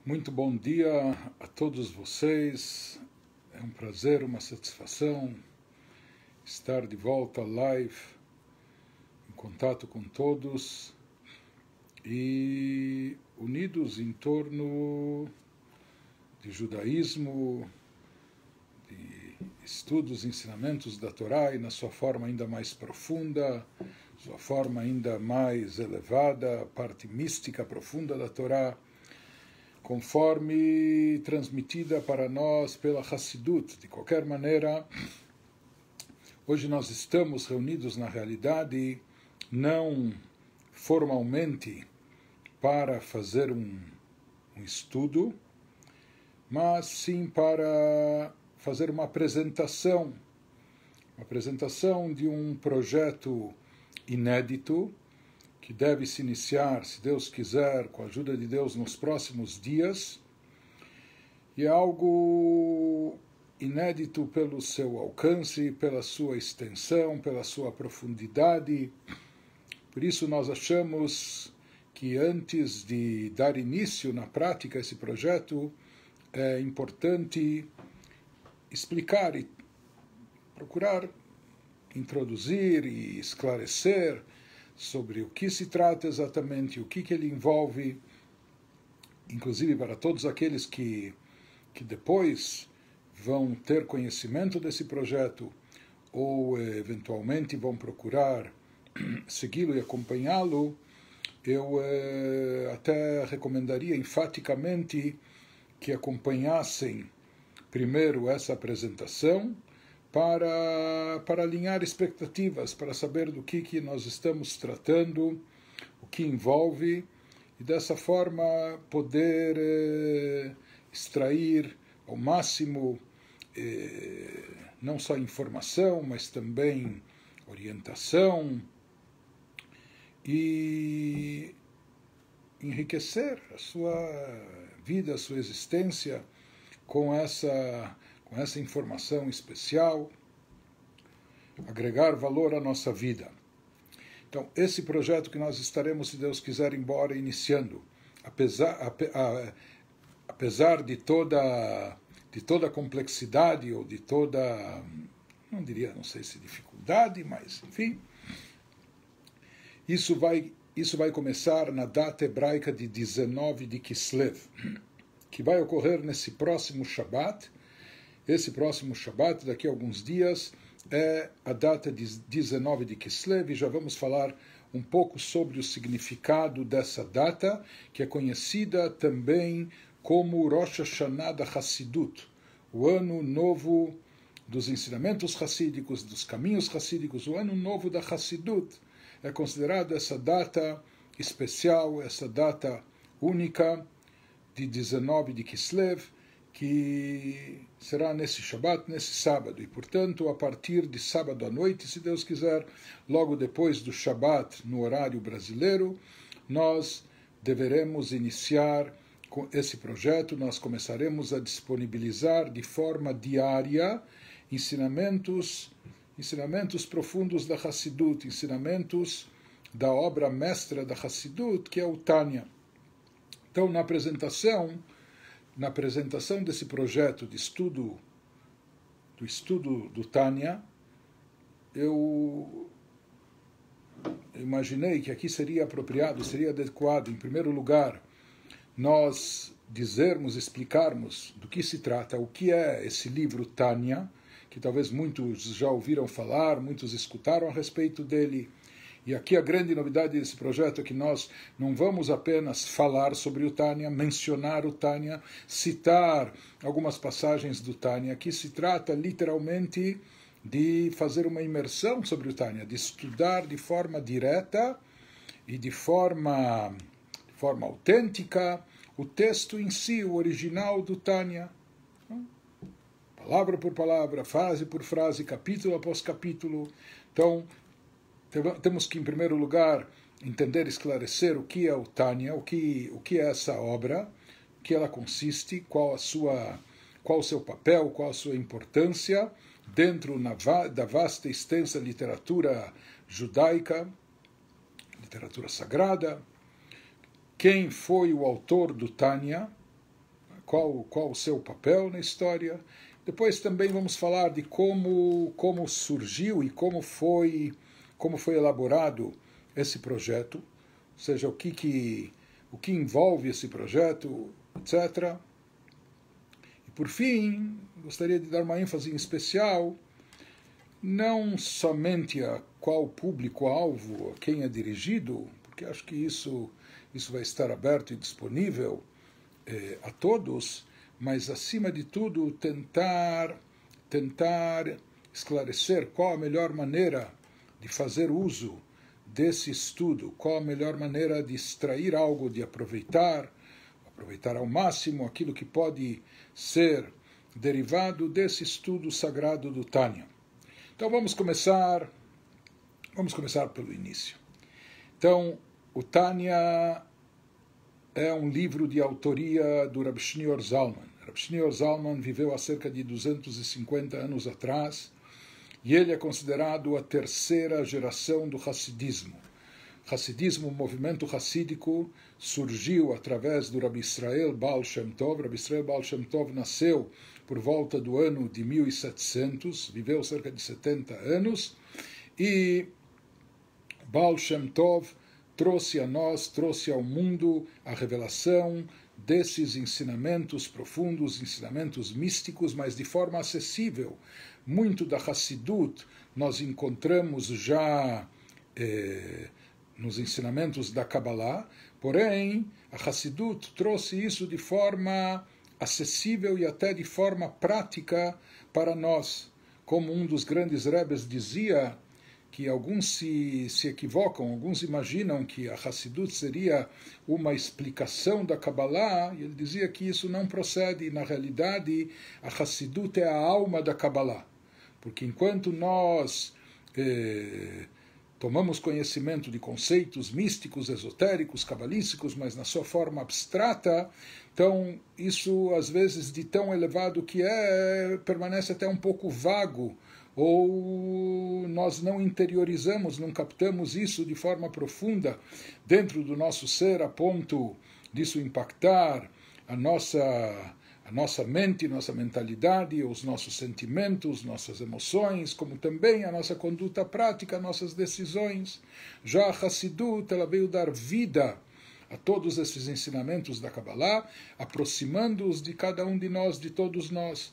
Muito bom dia a todos vocês. É um prazer, uma satisfação estar de volta live, em contato com todos e unidos em torno de judaísmo, de estudos e ensinamentos da Torá e na sua forma ainda mais profunda, sua forma ainda mais elevada, a parte mística profunda da Torá, conforme transmitida para nós pela Hassidut. De qualquer maneira, hoje nós estamos reunidos na realidade, não formalmente para fazer um estudo, mas sim para fazer uma apresentação de um projeto inédito, que deve se iniciar, se Deus quiser, com a ajuda de Deus, nos próximos dias. E é algo inédito pelo seu alcance, pela sua extensão, pela sua profundidade. Por isso nós achamos que antes de dar início na prática a esse projeto, é importante explicar e procurar introduzir e esclarecer sobre o que se trata exatamente, o que ele envolve, inclusive para todos aqueles que depois vão ter conhecimento desse projeto ou eventualmente vão procurar segui-lo e acompanhá-lo. Eu até recomendaria enfaticamente que acompanhassem primeiro essa apresentação, para alinhar expectativas, para saber do que nós estamos tratando, o que envolve, e dessa forma poder extrair ao máximo não só informação, mas também orientação e enriquecer a sua vida, a sua existência com essa informação especial, agregar valor à nossa vida. Então, esse projeto que nós estaremos, se Deus quiser, embora iniciando, apesar de toda a complexidade ou de toda, não sei se dificuldade, mas, enfim, isso vai começar na data hebraica de 19 de Kislev, que vai ocorrer nesse próximo Shabat. Esse próximo Shabat, daqui a alguns dias, é a data de 19 de Kislev, e já vamos falar um pouco sobre o significado dessa data, que é conhecida também como Rosh Hashanah da Hassidut, o ano novo dos ensinamentos hassídicos, dos caminhos hassídicos, o ano novo da Hassidut. É considerada essa data especial, essa data única de 19 de Kislev, que será nesse Shabat, nesse sábado. E, portanto, a partir de sábado à noite, se Deus quiser, logo depois do Shabat, no horário brasileiro, nós deveremos iniciar com esse projeto. Nós começaremos a disponibilizar de forma diária ensinamentos profundos da Hassidut, ensinamentos da obra mestra da Hassidut, que é o Tânia. Então, na apresentação desse projeto de estudo do Tânia, eu imaginei que aqui seria apropriado, seria adequado, em primeiro lugar, nós explicarmos do que se trata, o que é esse livro Tânia, que talvez muitos já ouviram falar, muitos escutaram a respeito dele. E aqui a grande novidade desse projeto é que nós não vamos apenas falar sobre o Tânia, mencionar o Tânia, citar algumas passagens do Tânia. Aqui se trata literalmente de fazer uma imersão sobre o Tânia, de estudar de forma direta e de forma autêntica o texto em si, o original do Tânia. Palavra por palavra, frase por frase, capítulo após capítulo. Então, temos que, em primeiro lugar, entender, esclarecer o que é o Tânia, o que é essa obra, o que ela consiste, qual o seu papel, qual a sua importância dentro da vasta e extensa literatura judaica, literatura sagrada, quem foi o autor do Tânia, qual o seu papel na história. Depois também vamos falar de como surgiu e como foi elaborado esse projeto, ou seja, o que envolve esse projeto, etc. E por fim, gostaria de dar uma ênfase em especial, não somente a qual público-alvo, a quem é dirigido, porque acho que isso vai estar aberto e disponível a todos, mas acima de tudo tentar esclarecer qual a melhor maneira de fazer uso desse estudo, qual a melhor maneira de extrair algo, de aproveitar ao máximo aquilo que pode ser derivado desse estudo sagrado do Tânia. Então vamos começar pelo início. Então, o Tânia é um livro de autoria do Rabbi Shneur Zalman. Rabbi Shneur Zalman viveu há cerca de 250 anos atrás e ele é considerado a terceira geração do Hassidismo. Hassidismo, o movimento hassídico, surgiu através do Rabbi Israel Baal Shem Tov. Rabbi Israel Baal Shem Tov nasceu por volta do ano de 1700, viveu cerca de 70 anos, e Baal Shem Tov trouxe ao mundo a revelação desses ensinamentos profundos, ensinamentos místicos, mas de forma acessível. Muito da Hassidut nós encontramos já nos ensinamentos da Kabbalah, porém a Hassidut trouxe isso de forma acessível e até de forma prática para nós. Como um dos grandes rebes dizia, que alguns se equivocam, alguns imaginam que a Hassidut seria uma explicação da Kabbalah, e ele dizia que isso não procede. Na realidade, a Hassidut é a alma da Kabbalah, porque enquanto nós tomamos conhecimento de conceitos místicos, esotéricos, cabalísticos, mas na sua forma abstrata, então isso às vezes de tão elevado que permanece até um pouco vago, ou nós não interiorizamos, não captamos isso de forma profunda dentro do nosso ser, a ponto disso impactar a nossa mente, nossa mentalidade, os nossos sentimentos, nossas emoções, como também a nossa conduta prática, nossas decisões. Já a Hassidut, ela veio dar vida a todos esses ensinamentos da Kabbalah, aproximando-os de cada um de nós, de todos nós.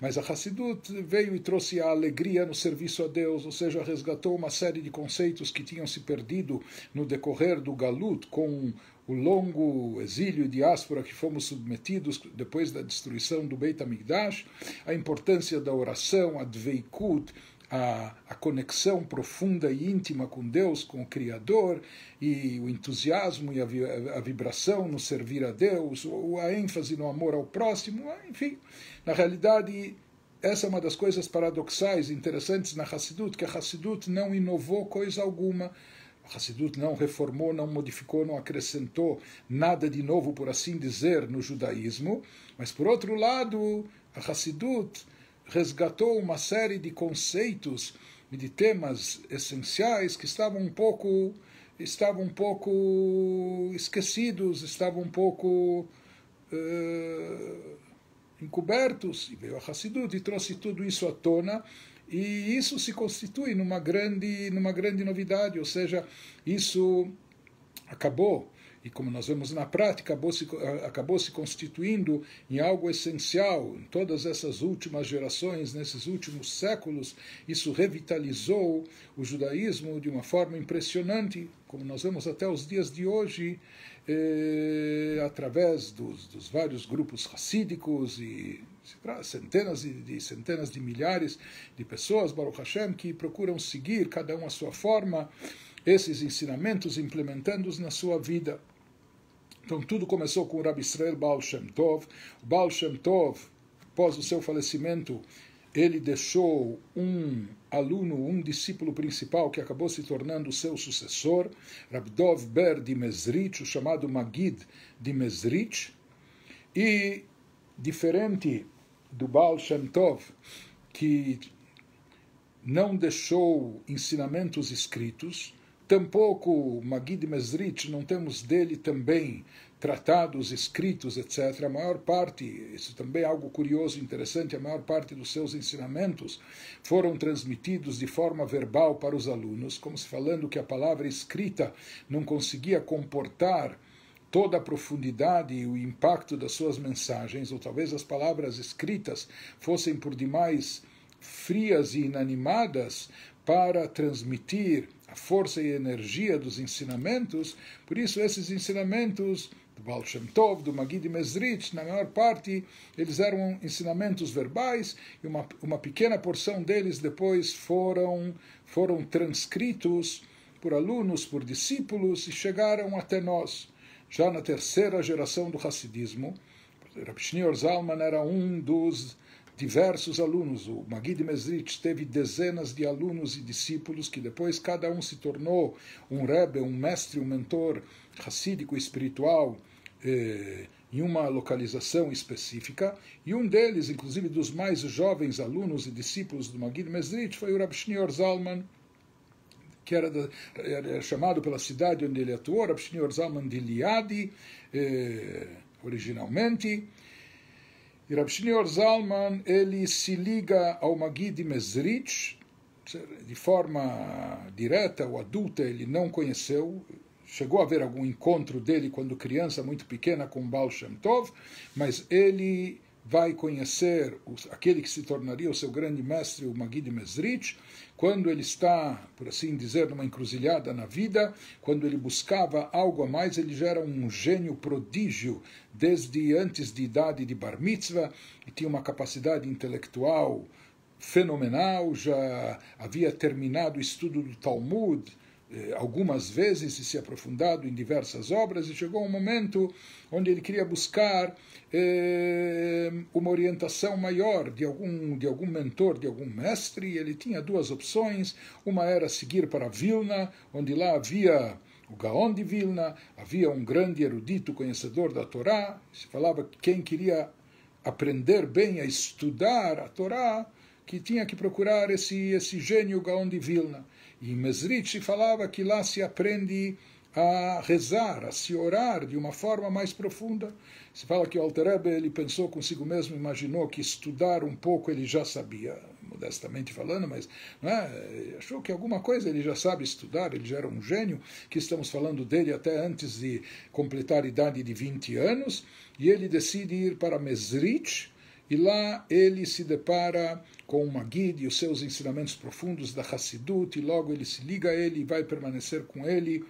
Mas a Hassidut veio e trouxe a alegria no serviço a Deus, ou seja, resgatou uma série de conceitos que tinham se perdido no decorrer do Galut, com o longo exílio e diáspora que fomos submetidos depois da destruição do Beit HaMikdash, a importância da oração, a Dveikut, a conexão profunda e íntima com Deus, com o Criador, e o entusiasmo e a vibração no servir a Deus, a ênfase no amor ao próximo, enfim. Na realidade, essa é uma das coisas paradoxais, interessantes na Hassidut, que a Hassidut não inovou coisa alguma, a Hassidut não reformou, não modificou, não acrescentou nada de novo, por assim dizer, no judaísmo, mas por outro lado, a Hassidut resgatou uma série de conceitos e de temas essenciais que estavam um pouco esquecidos, estavam um pouco encobertos, e veio a Hassidut e trouxe tudo isso à tona, e isso se constitui numa grande novidade, ou seja, isso acabou, e como nós vemos na prática, acabou se constituindo em algo essencial. Em todas essas últimas gerações, nesses últimos séculos, isso revitalizou o judaísmo de uma forma impressionante, como nós vemos até os dias de hoje, através dos vários grupos racídicos e centenas de milhares de pessoas, Baruch Hashem, que procuram seguir, cada um à sua forma, esses ensinamentos, implementando-os na sua vida. Então tudo começou com o Rabbi Israel Baal Shem Tov. O Baal Shem Tov, após o seu falecimento, ele deixou um aluno, um discípulo principal que acabou se tornando o seu sucessor, Rabbi Dov Ber de Mezrich, o chamado Magid de Mezrich, e diferente do Baal Shem Tov, que não deixou ensinamentos escritos, Tampouco Magid Mezritch, não temos dele também tratados, escritos, etc. A maior parte, isso também é algo curioso e interessante, a maior parte dos seus ensinamentos foram transmitidos de forma verbal para os alunos, como se falando que a palavra escrita não conseguia comportar toda a profundidade e o impacto das suas mensagens, ou talvez as palavras escritas fossem por demais frias e inanimadas para transmitir a força e a energia dos ensinamentos. Por isso esses ensinamentos do Baal Shem Tov, do Magid Mezritch, na maior parte, eles eram ensinamentos verbais, e uma pequena porção deles depois foram transcritos por alunos, por discípulos, e chegaram até nós. Já na terceira geração do Hassidismo, Rabbi Shneur Zalman era um dos diversos alunos. O Magid Mezritch teve dezenas de alunos e discípulos que depois cada um se tornou um rebbe, um mestre, um mentor hassídico espiritual em uma localização específica. E um deles, inclusive dos mais jovens alunos e discípulos do Magid Mezritch, foi o Rabbi Shneur Zalman, que era chamado pela cidade onde ele atuou, Rabbi Shneur Zalman de Liadi, originalmente. E Rabbi Shneur Zalman, ele se liga ao Magid Mezritch de forma direta ou adulta, ele não conheceu. Chegou a haver algum encontro dele quando criança, muito pequena, com Baal Shem Tov, mas ele vai conhecer aquele que se tornaria o seu grande mestre, o Magid Mezritch, quando ele está, por assim dizer, numa encruzilhada na vida, quando ele buscava algo a mais. Ele já era um gênio prodígio desde antes de idade de Bar Mitzvah, e tinha uma capacidade intelectual fenomenal, já havia terminado o estudo do Talmud algumas vezes e se aprofundado em diversas obras, e chegou um momento onde ele queria buscar uma orientação maior de algum mentor, de algum mestre, e ele tinha duas opções. Uma era seguir para Vilna, onde lá havia o Gaon de Vilna, havia um grande erudito conhecedor da Torá. Se falava que quem queria aprender bem a estudar a Torá, que tinha que procurar esse gênio Gaon de Vilna. E em Mezritch se falava que lá se aprende a rezar, a se orar de uma forma mais profunda. Se fala que o Alter Rebbe, ele pensou consigo mesmo, imaginou que estudar um pouco ele já sabia, modestamente falando, mas achou que alguma coisa ele já sabe estudar, ele já era um gênio, que estamos falando dele até antes de completar a idade de 20 anos, e ele decide ir para Mezritch, e lá ele se depara com o Magid e os seus ensinamentos profundos da Hassidut, e logo ele se liga a ele e vai permanecer com ele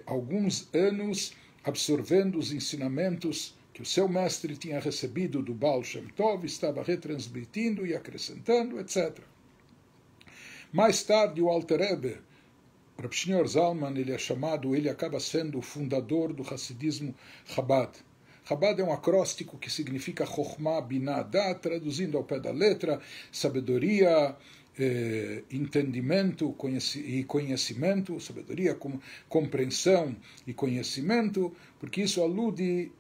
alguns anos, absorvendo os ensinamentos que o seu mestre tinha recebido do Baal Shem Tov, estava retransmitindo e acrescentando, etc. Mais tarde, o Alter Rebbe, Rabbi Shneur Zalman, ele acaba sendo o fundador do Hassidismo Chabad. Chabad é um acróstico que significa Chokhmah Binah Dat, traduzindo ao pé da letra, sabedoria, entendimento e conhecimento, sabedoria, compreensão e conhecimento, porque isso alude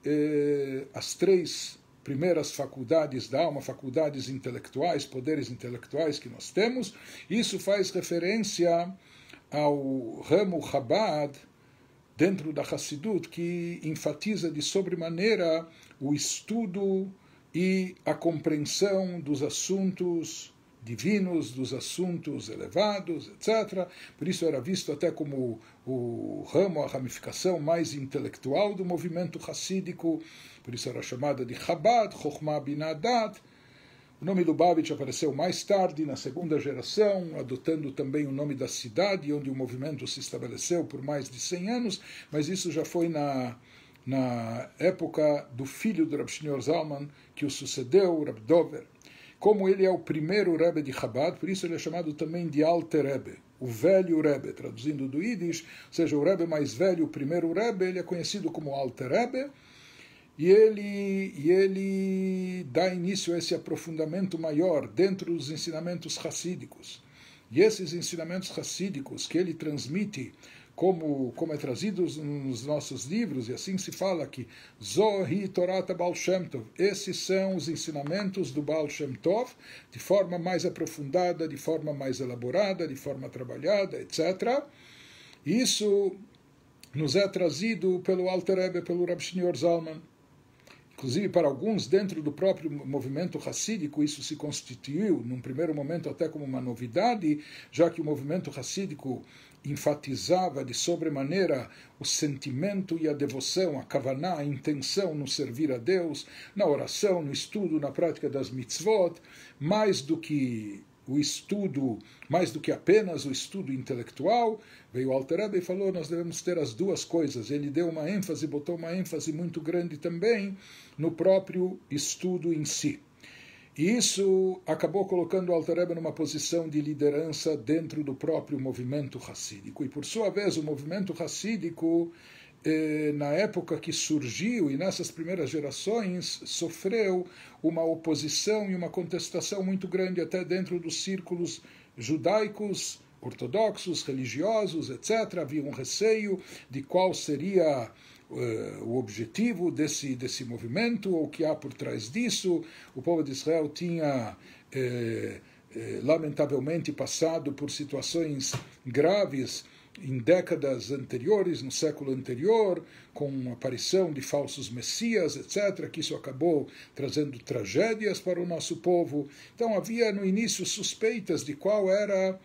às três primeiras faculdades da alma, faculdades intelectuais, poderes intelectuais que nós temos. Isso faz referência ao ramo Chabad, dentro da Hassidut, que enfatiza de sobremaneira o estudo e a compreensão dos assuntos divinos, dos assuntos elevados, etc. Por isso era visto até como o ramo, a ramificação mais intelectual do movimento hassídico. Por isso era chamada de Chabad, Chokhmah Binah Dat. O nome Lubavitch apareceu mais tarde, na segunda geração, adotando também o nome da cidade onde o movimento se estabeleceu por mais de 100 anos, mas isso já foi na época do filho do Rabbi Shneur Zalman, que o sucedeu, o Rabbi Dover. Como ele é o primeiro Rebbe de Chabad, por isso ele é chamado também de Alter Rebbe, o velho Rebbe, traduzindo do Yiddish, ou seja, o Rebbe mais velho, o primeiro Rebbe, ele é conhecido como Alter Rebbe. E ele dá início a esse aprofundamento maior dentro dos ensinamentos hassídicos. E esses ensinamentos hassídicos que ele transmite, como é trazido nos nossos livros, e assim se fala que Zohi Torata Baal Shem Tov, esses são os ensinamentos do Baal Shem Tov, de forma mais aprofundada, de forma mais elaborada, de forma trabalhada, etc. Isso nos é trazido pelo Alter Rebbe, pelo Rav Shneur Zalman. Inclusive, para alguns, dentro do próprio movimento hassídico, isso se constituiu, num primeiro momento, até como uma novidade, já que o movimento hassídico enfatizava de sobremaneira o sentimento e a devoção, a kavaná, a intenção no servir a Deus, na oração, no estudo, na prática das mitzvot, mais do que o estudo, mais do que apenas o estudo intelectual. Veio o Alter Rebbe e falou, nós devemos ter as duas coisas. Ele deu uma ênfase, botou uma ênfase muito grande também no próprio estudo em si. E isso acabou colocando o Alter Rebbe numa posição de liderança dentro do próprio movimento hassídico. E por sua vez, o movimento hassídico, na época que surgiu e nessas primeiras gerações, sofreu uma oposição e uma contestação muito grande até dentro dos círculos judaicos, ortodoxos, religiosos, etc. Havia um receio de qual seria o objetivo desse movimento, ou o que há por trás disso. O povo de Israel tinha lamentavelmente passado por situações graves em décadas anteriores, no século anterior, com a aparição de falsos messias, etc., que isso acabou trazendo tragédias para o nosso povo. Então havia no início suspeitas de qual era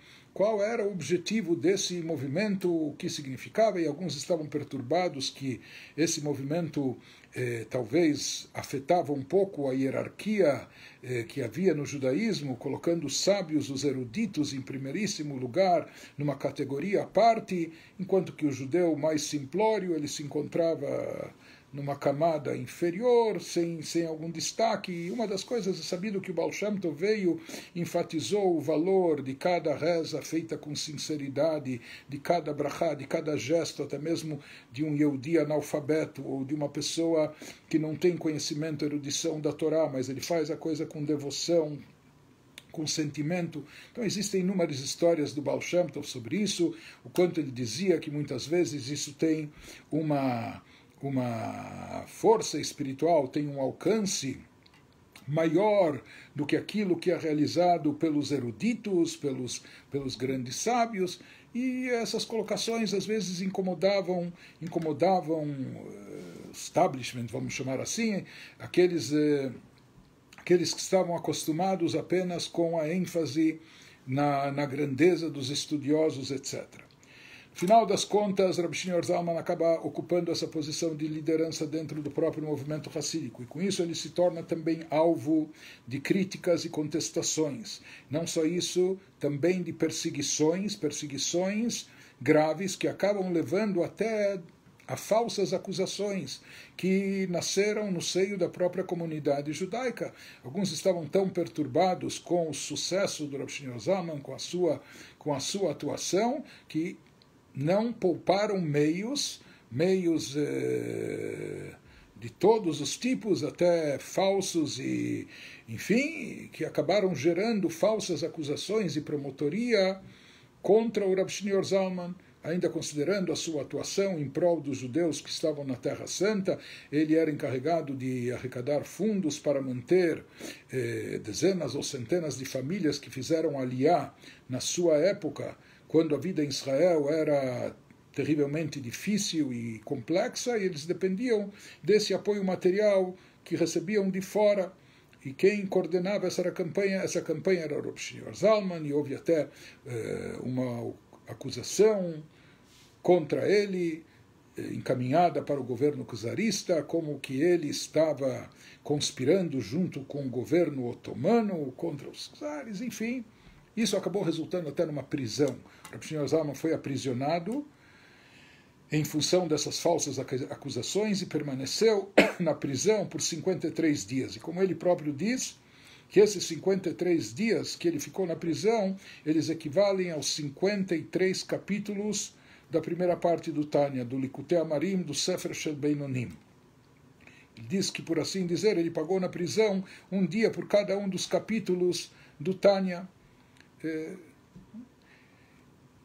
o objetivo desse movimento, o que significava, e alguns estavam perturbados que esse movimento talvez afetava um pouco a hierarquia que havia no judaísmo, colocando os sábios, os eruditos, em primeiríssimo lugar, numa categoria à parte, enquanto que o judeu mais simplório, ele se encontrava numa camada inferior, sem algum destaque. E uma das coisas é sabido que o Baal Shem Tov veio, enfatizou o valor de cada reza feita com sinceridade, de cada brachá, de cada gesto, até mesmo de um Yehudi analfabeto, ou de uma pessoa que não tem conhecimento, erudição da Torá, mas ele faz a coisa com devoção, com sentimento. Então existem inúmeras histórias do Baal Shem Tov sobre isso, o quanto ele dizia que muitas vezes isso tem uma força espiritual, tem um alcance maior do que aquilo que é realizado pelos eruditos, pelos grandes sábios, e essas colocações às vezes incomodavam establishment, vamos chamar assim, aqueles que estavam acostumados apenas com a ênfase na grandeza dos estudiosos, etc. No final das contas, Rav Shneur Zalman acaba ocupando essa posição de liderança dentro do próprio movimento hassídico, e com isso ele se torna também alvo de críticas e contestações. Não só isso, também de perseguições graves que acabam levando até a falsas acusações que nasceram no seio da própria comunidade judaica. Alguns estavam tão perturbados com o sucesso do Rav Shneur Zalman, com a sua atuação, que não pouparam meios de todos os tipos, até falsos, e, enfim, que acabaram gerando falsas acusações e promotoria contra o Rav Shneur Zalman, ainda considerando a sua atuação em prol dos judeus que estavam na Terra Santa. Ele era encarregado de arrecadar fundos para manter dezenas ou centenas de famílias que fizeram aliá na sua época, quando a vida em Israel era terrivelmente difícil e complexa, e eles dependiam desse apoio material que recebiam de fora. E quem coordenava essa campanha era o Rav Shneur Zalman, e houve até uma acusação contra ele, encaminhada para o governo czarista, como que ele estava conspirando junto com o governo otomano contra os czares, enfim. Isso acabou resultando até numa prisão. Rav Shneur Zalman foi aprisionado em função dessas falsas acusações e permaneceu na prisão por 53 dias. E como ele próprio diz, que esses 53 dias que ele ficou na prisão, eles equivalem aos 53 capítulos da primeira parte do Tânia, do Likutei Amarim, do Sefer Shel Beinonim. Ele diz que, por assim dizer, ele pagou na prisão um dia por cada um dos capítulos do Tânia.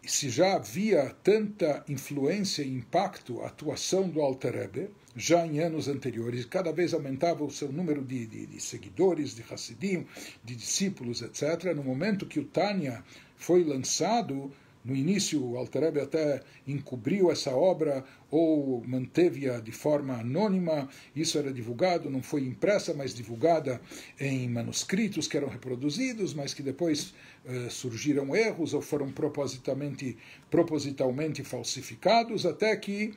Se já havia tanta influência e impacto, atuação do Alter Rebbe, já em anos anteriores, cada vez aumentava o seu número de seguidores, de Hassidim, de discípulos, etc. No momento que o Tânia foi lançado, No início, o Alter Rebbe até encobriu essa obra ou manteve-a de forma anônima. Isso era divulgado, não foi impressa, mas divulgada em manuscritos que eram reproduzidos, mas que depois surgiram erros ou foram propositalmente falsificados, até que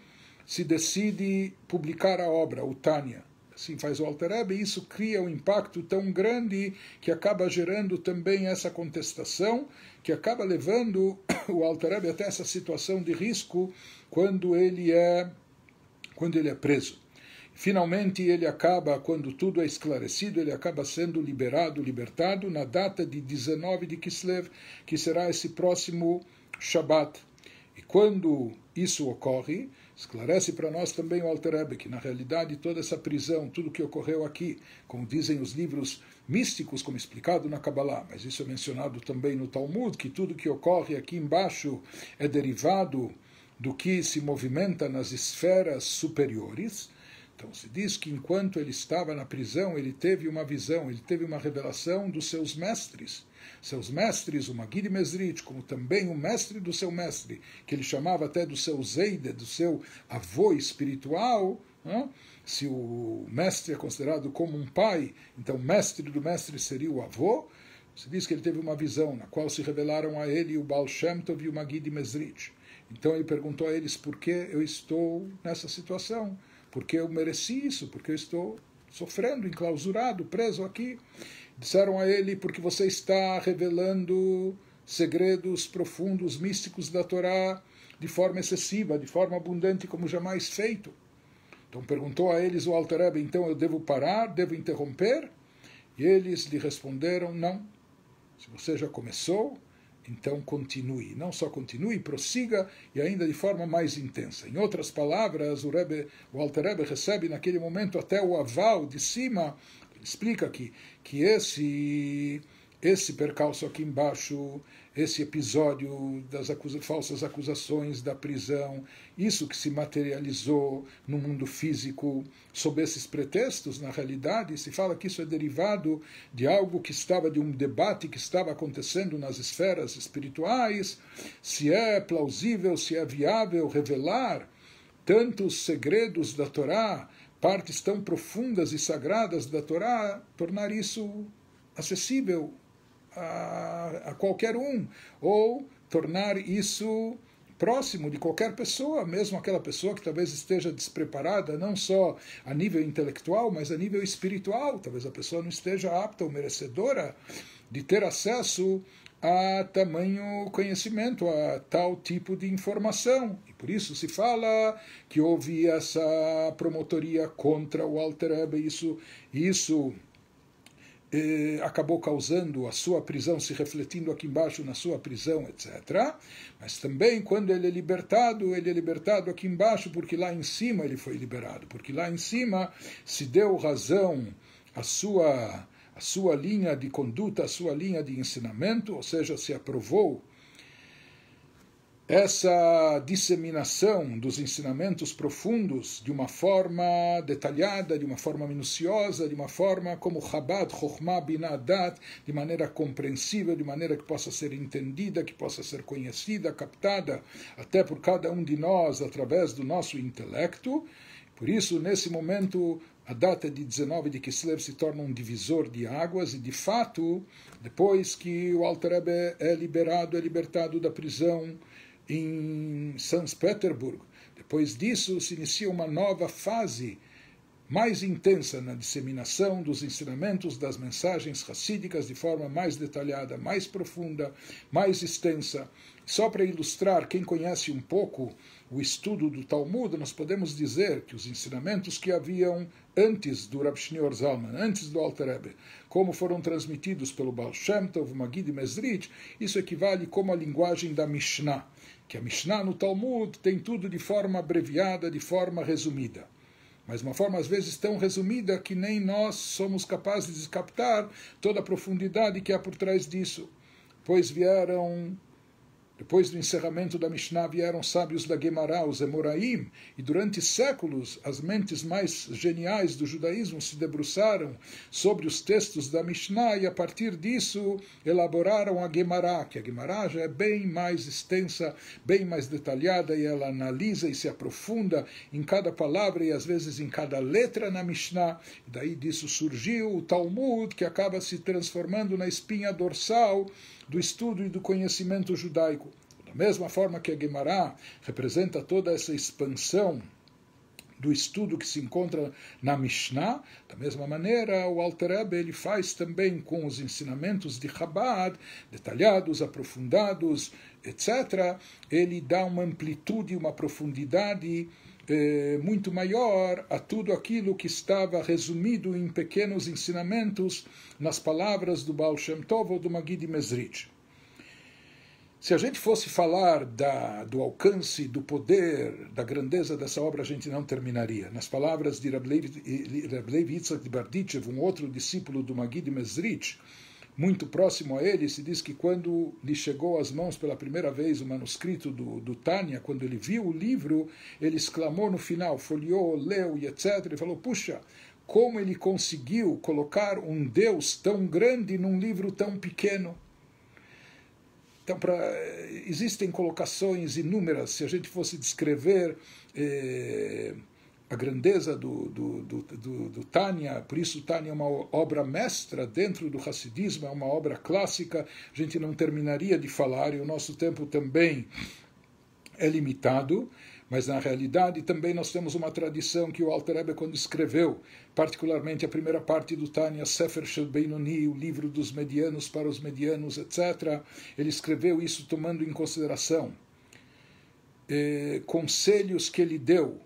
se decide publicar a obra, o Tânia. Assim faz o Alter Rebbe, e isso cria um impacto tão grande que acaba gerando também essa contestação, que acaba levando o Alter Rebbe até essa situação de risco quando ele é preso. Finalmente ele acaba, quando tudo é esclarecido, ele acaba sendo libertado na data de 19 de Kislev, que será esse próximo Shabat. E quando isso ocorre, esclarece para nós também o Alter Rebbe que, na realidade, toda essa prisão, tudo que ocorreu aqui, como dizem os livros místicos, como explicado na Kabbalah, mas isso é mencionado também no Talmud, que tudo que ocorre aqui embaixo é derivado do que se movimenta nas esferas superiores. Então se diz que enquanto ele estava na prisão, ele teve uma visão, ele teve uma revelação dos seus mestres. Seus mestres, o Magid Mezrit, como também o mestre do seu mestre, que ele chamava até do seu Zeide, do seu avô espiritual. Se o mestre é considerado como um pai, então o mestre do mestre seria o avô. Se diz que ele teve uma visão na qual se revelaram a ele o Baal Shem Tov e o Magid Mezrit. Então ele perguntou a eles por que eu estou nessa situação, por que eu mereci isso, porque eu estou sofrendo, enclausurado, preso aqui. Disseram a ele, porque você está revelando segredos profundos, místicos da Torá, de forma excessiva, de forma abundante, como jamais feito. Então perguntou a eles o Alter Rebbe, então eu devo parar, devo interromper? E eles lhe responderam, não. Se você já começou, então continue. Não só continue, prossiga, e ainda de forma mais intensa. Em outras palavras, o Alter Rebbe recebe naquele momento até o aval de cima. Explica aqui que esse percalço aqui embaixo, esse episódio das falsas acusações da prisão, isso que se materializou no mundo físico sob esses pretextos, na realidade, se fala que isso é derivado de algo que estava, de um debate que estava acontecendo nas esferas espirituais, se é plausível, se é viável revelar tantos segredos da Torá, partes tão profundas e sagradas da Torá, tornar isso acessível a qualquer um, ou tornar isso próximo de qualquer pessoa, mesmo aquela pessoa que talvez esteja despreparada, não só a nível intelectual, mas a nível espiritual. Talvez a pessoa não esteja apta ou merecedora de ter acesso a tamanho conhecimento, a tal tipo de informação. E por isso se fala que houve essa promotoria contra o Alter Rebbe, isso acabou causando a sua prisão, se refletindo aqui embaixo na sua prisão, etc. Mas também quando ele é libertado aqui embaixo, porque lá em cima ele foi liberado, porque lá em cima se deu razão à sua linha de conduta, a sua linha de ensinamento, ou seja, se aprovou essa disseminação dos ensinamentos profundos de uma forma detalhada, de uma forma minuciosa, de uma forma como Chabad, Chokhmah, Binah, Dat, de maneira compreensível, de maneira que possa ser entendida, que possa ser conhecida, captada até por cada um de nós através do nosso intelecto. Por isso, nesse momento, a data de 19 de Kislev se torna um divisor de águas e, de fato, depois que o Alter Rebbe é libertado da prisão em São Petersburgo, depois disso se inicia uma nova fase mais intensa na disseminação dos ensinamentos das mensagens hassídicas de forma mais detalhada, mais profunda, mais extensa. Só para ilustrar, quem conhece um pouco o estudo do Talmud, nós podemos dizer que os ensinamentos que haviam antes do Rav Shneur Zalman, antes do Alter Rebbe, como foram transmitidos pelo Baal Shem Tov, Magid Mezrit, isso equivale como a linguagem da Mishnah, que a Mishnah no Talmud tem tudo de forma abreviada, de forma resumida. Mas uma forma, às vezes, tão resumida que nem nós somos capazes de captar toda a profundidade que há por trás disso. Pois vieram Depois do encerramento da Mishnah vieram sábios da Gemara, os Emoraim, e durante séculos as mentes mais geniais do judaísmo se debruçaram sobre os textos da Mishnah e a partir disso elaboraram a Gemara, que a Gemara já é bem mais extensa, bem mais detalhada e ela analisa e se aprofunda em cada palavra e às vezes em cada letra na Mishnah. E daí disso surgiu o Talmud, que acaba se transformando na espinha dorsal do estudo e do conhecimento judaico. Da mesma forma que a Gemara representa toda essa expansão do estudo que se encontra na Mishnah, da mesma maneira o Alter Rebbe ele faz também com os ensinamentos de Chabad, detalhados, aprofundados, etc. Ele dá uma amplitude, uma profundidade muito maior a tudo aquilo que estava resumido em pequenos ensinamentos nas palavras do Baal Shem Tov ou do Magid Mezritch. Se a gente fosse falar do alcance, do poder, da grandeza dessa obra, a gente não terminaria. Nas palavras de Reb Levi Yitzhak de Berditchev, um outro discípulo do Magid Mezritch, muito próximo a ele, se diz que quando lhe chegou às mãos pela primeira vez o manuscrito do Tânia, quando ele viu o livro, ele exclamou no final, folheou, leu e etc. Ele falou, puxa, como ele conseguiu colocar um Deus tão grande num livro tão pequeno? Então, existem colocações inúmeras, se a gente fosse descrever a grandeza do Tânia, por isso o Tânia é uma obra mestra dentro do Hassidismo, é uma obra clássica, a gente não terminaria de falar, e o nosso tempo também é limitado, mas na realidade também nós temos uma tradição que o Alter Rebbe, quando escreveu, particularmente a primeira parte do Tânia, Sefer Shel Beinoni, o livro dos medianos para os medianos, etc., ele escreveu isso tomando em consideração conselhos que ele deu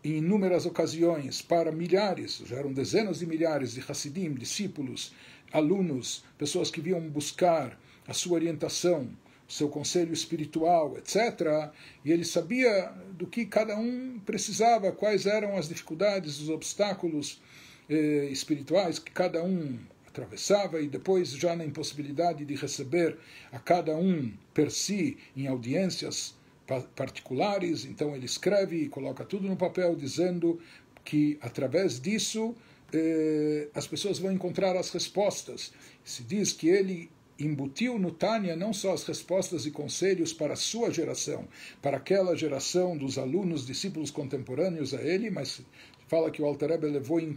em inúmeras ocasiões para milhares, já eram dezenas de milhares de Hassidim, discípulos, alunos, pessoas que vinham buscar a sua orientação, seu conselho espiritual, etc. E ele sabia do que cada um precisava, quais eram as dificuldades, os obstáculos espirituais que cada um atravessava, e depois já na impossibilidade de receber a cada um per si em audiências particulares, então ele escreve e coloca tudo no papel, dizendo que através disso as pessoas vão encontrar as respostas. Se diz que ele embutiu no Tânia não só as respostas e conselhos para a sua geração, para aquela geração dos alunos, discípulos contemporâneos a ele, mas fala que o Alter Rebbe levou em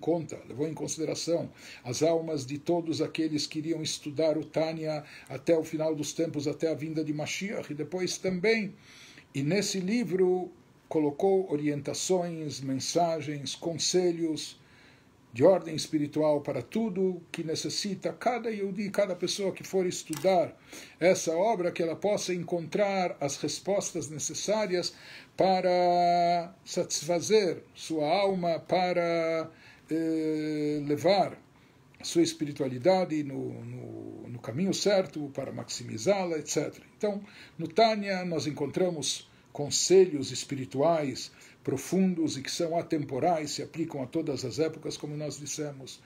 consideração as almas de todos aqueles que iriam estudar o Tânia até o final dos tempos, até a vinda de Mashiach, e depois também. E nesse livro colocou orientações, mensagens, conselhos de ordem espiritual para tudo que necessita cada Yehudi, cada pessoa que for estudar essa obra, que ela possa encontrar as respostas necessárias para satisfazer sua alma, para levar a sua espiritualidade no caminho certo, para maximizá-la, etc. Então, no Tânia nós encontramos conselhos espirituais profundos e que são atemporais, se aplicam a todas as épocas, como nós dissemos.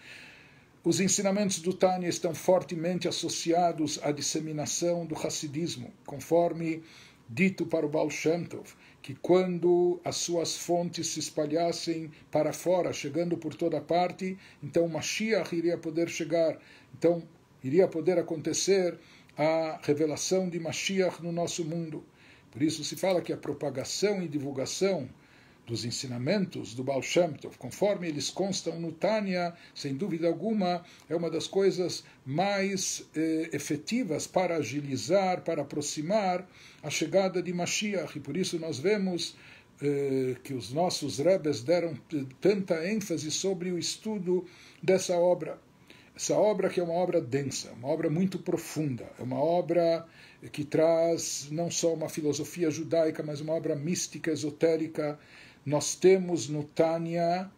Os ensinamentos do Tânia estão fortemente associados à disseminação do Hassidismo, conforme dito para o Baal Shem Tov, que quando as suas fontes se espalhassem para fora, chegando por toda parte, então Mashiach iria poder chegar, então iria poder acontecer a revelação de Mashiach no nosso mundo. Por isso se fala que a propagação e divulgação dos ensinamentos do Baal Shem Tov, conforme eles constam no Tânia, sem dúvida alguma, é uma das coisas mais efetivas para agilizar, para aproximar a chegada de Mashiach. E por isso nós vemos que os nossos Rebes deram tanta ênfase sobre o estudo dessa obra. Essa obra que é uma obra densa, uma obra muito profunda, é uma obra que traz não só uma filosofia judaica, mas uma obra mística, esotérica. Nós temos no Tânia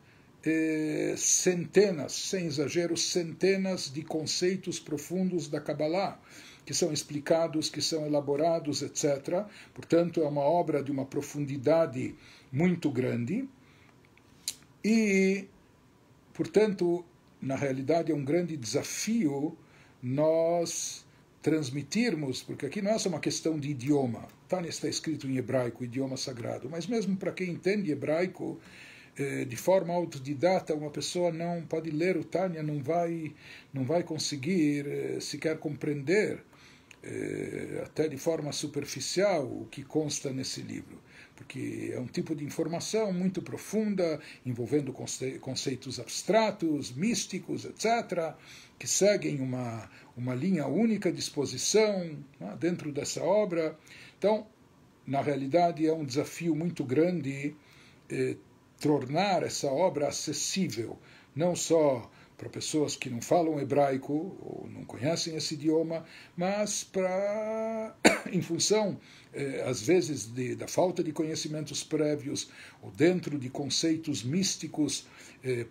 centenas, sem exagero, centenas de conceitos profundos da Kabbalah, que são explicados, que são elaborados, etc. Portanto, é uma obra de uma profundidade muito grande e, portanto, na realidade é um grande desafio nós transmitirmos, porque aqui não é só uma questão de idioma. Tânia está escrito em hebraico, idioma sagrado, mas mesmo para quem entende hebraico, de forma autodidata, uma pessoa não pode ler o Tânia, não vai conseguir sequer compreender, até de forma superficial, o que consta nesse livro, porque é um tipo de informação muito profunda, envolvendo conceitos abstratos, místicos, etc., que seguem uma linha única de exposição, né, dentro dessa obra. Então, na realidade, é um desafio muito grande tornar essa obra acessível, não só para pessoas que não falam hebraico ou não conhecem esse idioma, mas em função, às vezes, da falta de conhecimentos prévios ou dentro de conceitos místicos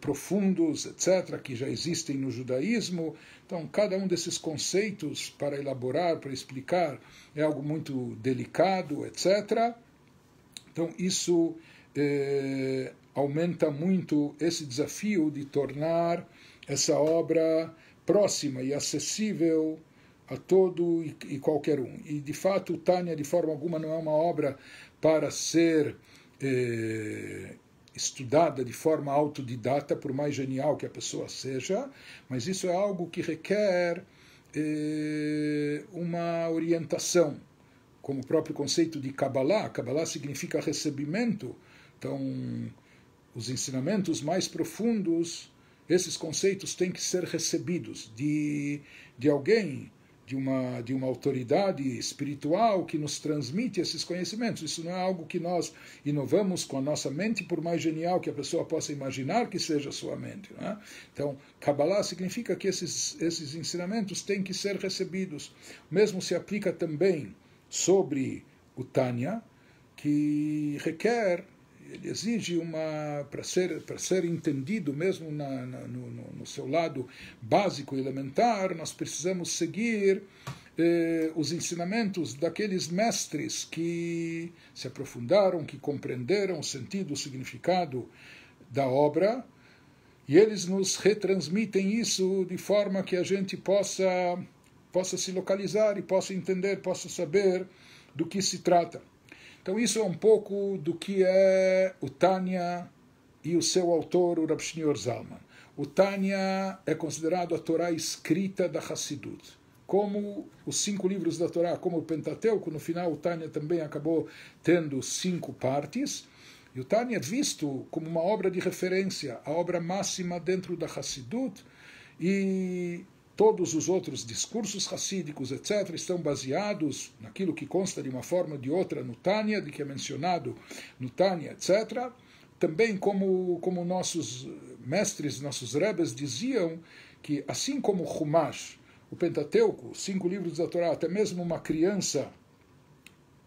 profundos, etc., que já existem no judaísmo. Então, cada um desses conceitos, para elaborar, para explicar, é algo muito delicado, etc. Então, isso aumenta muito esse desafio de tornar essa obra próxima e acessível a todo e qualquer um. E, de fato, Tânia, de forma alguma, não é uma obra para ser estudada de forma autodidata, por mais genial que a pessoa seja, mas isso é algo que requer uma orientação, como o próprio conceito de Kabbalah. Kabbalah significa recebimento. Então, os ensinamentos mais profundos, esses conceitos têm que ser recebidos de alguém, de uma autoridade espiritual que nos transmite esses conhecimentos. Isso não é algo que nós inovamos com a nossa mente, por mais genial que a pessoa possa imaginar que seja a sua mente, não é? Então, Kabbalah significa que esses ensinamentos têm que ser recebidos. O mesmo se aplica também sobre o Tânia, que requer, ele exige para ser entendido mesmo no seu lado básico e elementar, nós precisamos seguir os ensinamentos daqueles mestres que se aprofundaram, que compreenderam o sentido, o significado da obra, e eles nos retransmitem isso de forma que a gente possa se localizar e possa entender, possa saber do que se trata. Então isso é um pouco do que é o Tânia e o seu autor, o Rav Shneur Zalman. O Tânia é considerado a Torá escrita da Hassidut. Como os 5 livros da Torá, como o Pentateuco, no final o Tânia também acabou tendo 5 partes. E o Tânia é visto como uma obra de referência, a obra máxima dentro da Hassidut, e todos os outros discursos hassídicos, etc., estão baseados naquilo que consta de uma forma ou de outra no Tânia, de que é mencionado no Tânia, etc. Também como nossos mestres, nossos rebes diziam que, assim como o Chumash, o Pentateuco, 5 livros da Torá, até mesmo uma criança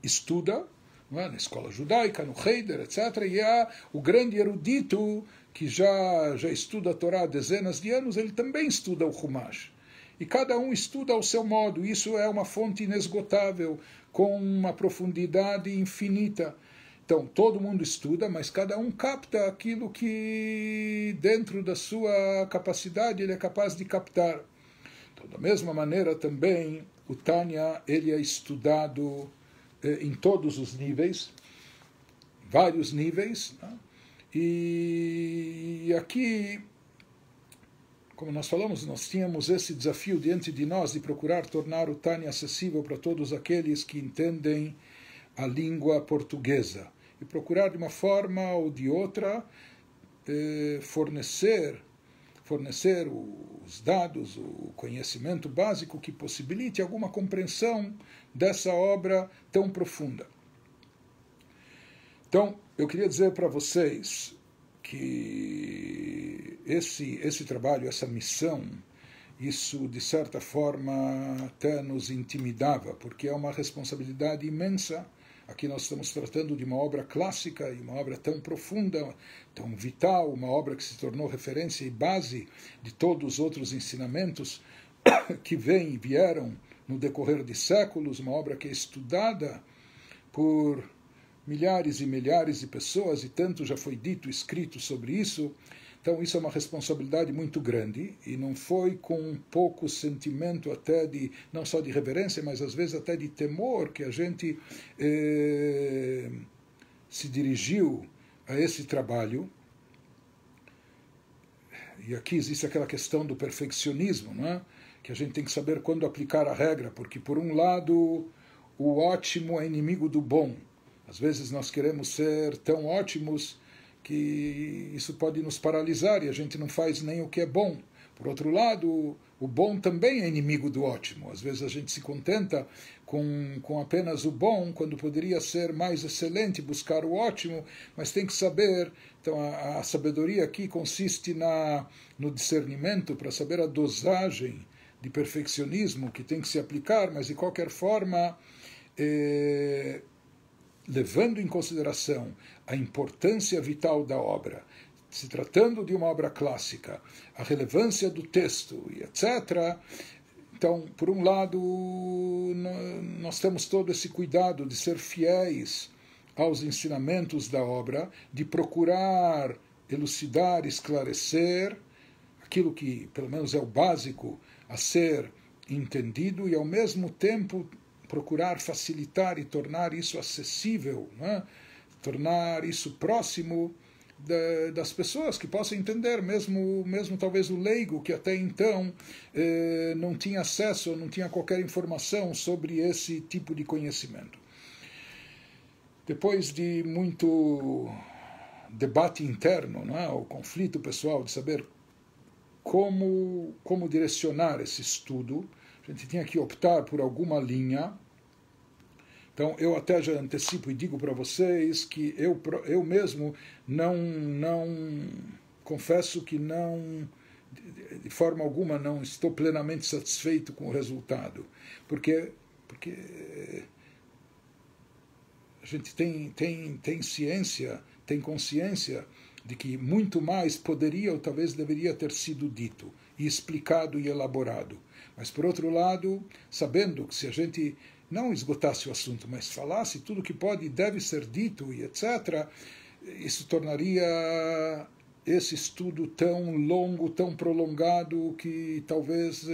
estuda, não é? Na escola judaica, no Heider, etc., e há o grande erudito que já estuda a Torá há dezenas de anos, ele também estuda o Chumash. E cada um estuda ao seu modo. Isso é uma fonte inesgotável, com uma profundidade infinita. Então, todo mundo estuda, mas cada um capta aquilo que, dentro da sua capacidade, ele é capaz de captar. Então, da mesma maneira, também, o Tânia, ele é estudado em todos os níveis, vários níveis, né? E aqui, como nós falamos, nós tínhamos esse desafio diante de nós de procurar tornar o Tânia acessível para todos aqueles que entendem a língua portuguesa e procurar de uma forma ou de outra fornecer os dados, o conhecimento básico que possibilite alguma compreensão dessa obra tão profunda. Então, eu queria dizer para vocês que esse trabalho, essa missão, isso de certa forma até nos intimidava, porque é uma responsabilidade imensa. Aqui nós estamos tratando de uma obra clássica e uma obra tão profunda, tão vital, uma obra que se tornou referência e base de todos os outros ensinamentos que vieram no decorrer de séculos, uma obra que é estudada por milhares e milhares de pessoas, e tanto já foi dito, escrito sobre isso. Então isso é uma responsabilidade muito grande e não foi com um pouco sentimento até de, não só de reverência, mas às vezes até de temor que a gente se dirigiu a esse trabalho. E aqui existe aquela questão do perfeccionismo, não é? Que a gente tem que saber quando aplicar a regra, porque por um lado o ótimo é inimigo do bom. Às vezes nós queremos ser tão ótimos que isso pode nos paralisar e a gente não faz nem o que é bom. Por outro lado, o bom também é inimigo do ótimo. Às vezes a gente se contenta com apenas o bom, quando poderia ser mais excelente, buscar o ótimo, mas tem que saber. Então a sabedoria aqui consiste no discernimento para saber a dosagem de perfeccionismo que tem que se aplicar, mas de qualquer forma, levando em consideração a importância vital da obra, se tratando de uma obra clássica, a relevância do texto e etc. Então, por um lado, nós temos todo esse cuidado de ser fiéis aos ensinamentos da obra, de procurar elucidar, esclarecer aquilo que, pelo menos, é o básico a ser entendido e, ao mesmo tempo, procurar facilitar e tornar isso acessível, né? Tornar isso próximo das pessoas que possam entender, mesmo talvez o leigo que até então não tinha acesso, não tinha qualquer informação sobre esse tipo de conhecimento. Depois de muito debate interno, não é? O conflito pessoal de saber como direcionar esse estudo, a gente tinha que optar por alguma linha. Então, eu até já antecipo e digo para vocês que eu mesmo não confesso que não, de forma alguma, não estou plenamente satisfeito com o resultado. Porque a gente tem ciência, tem consciência de que muito mais poderia ou talvez deveria ter sido dito, e explicado e elaborado. Mas, por outro lado, sabendo que se a gente não esgotasse o assunto, mas falasse tudo que pode e deve ser dito e etc., isso tornaria esse estudo tão longo, tão prolongado, que talvez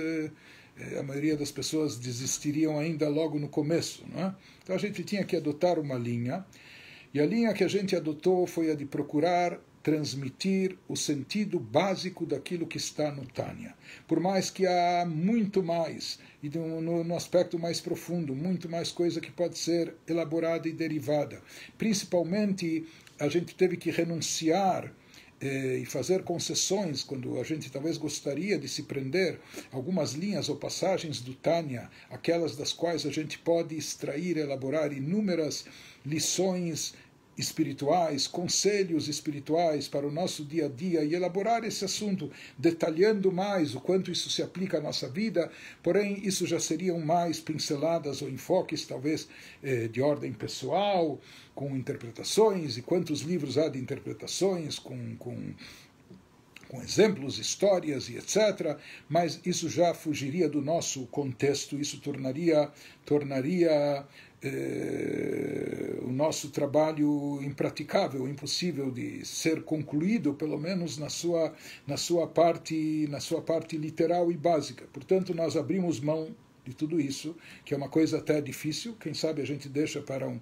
a maioria das pessoas desistiriam ainda logo no começo, não é? Então a gente tinha que adotar uma linha, e a linha que a gente adotou foi a de procurar transmitir o sentido básico daquilo que está no Tânia. Por mais que há muito mais, e no aspecto mais profundo, muito mais coisa que pode ser elaborada e derivada. Principalmente, a gente teve que renunciar e fazer concessões quando a gente talvez gostaria de se prender algumas linhas ou passagens do Tânia, aquelas das quais a gente pode extrair, elaborar inúmeras lições espirituais, conselhos espirituais para o nosso dia a dia e elaborar esse assunto, detalhando mais o quanto isso se aplica à nossa vida, porém isso já seriam mais pinceladas ou enfoques talvez de ordem pessoal, com interpretações, e quantos livros há de interpretações, com exemplos, histórias e etc., mas isso já fugiria do nosso contexto, isso tornaria o nosso trabalho impraticável, impossível de ser concluído, pelo menos na sua parte literal e básica. Portanto, nós abrimos mão de tudo isso, que é uma coisa até difícil, quem sabe a gente deixa para um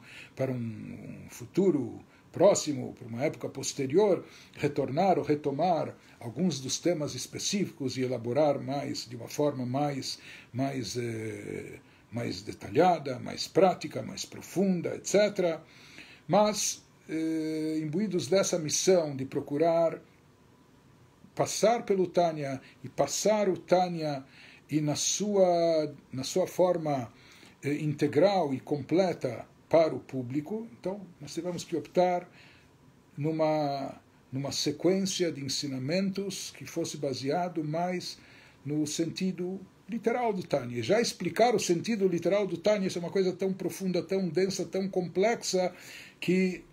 futuro próximo, para uma época posterior, retornar ou retomar alguns dos temas específicos e elaborar mais, de uma forma mais detalhada, mais prática, mais profunda, etc. Mas, imbuídos dessa missão de procurar passar pelo Tânia e passar o Tânia e na sua forma integral e completa para o público, então nós tivemos que optar numa sequência de ensinamentos que fosse baseado mais no sentido literal do Tânia. Já explicar o sentido literal do Tânia, isso é uma coisa tão profunda, tão densa, tão complexa, que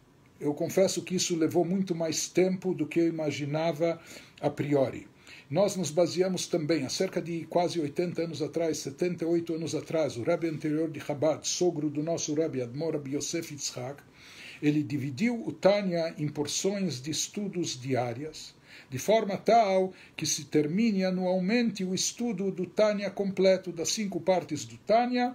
eu confesso que isso levou muito mais tempo do que eu imaginava a priori. Nós nos baseamos também, há cerca de quase 80 anos atrás, 78 anos atrás, o Rebbe anterior de Chabad, sogro do nosso Rebbe, Admor Rabbi Yosef Yitzhak, ele dividiu o Tânia em porções de estudos diárias, de forma tal que se termine anualmente o estudo do Tânia completo, das 5 partes do Tânia.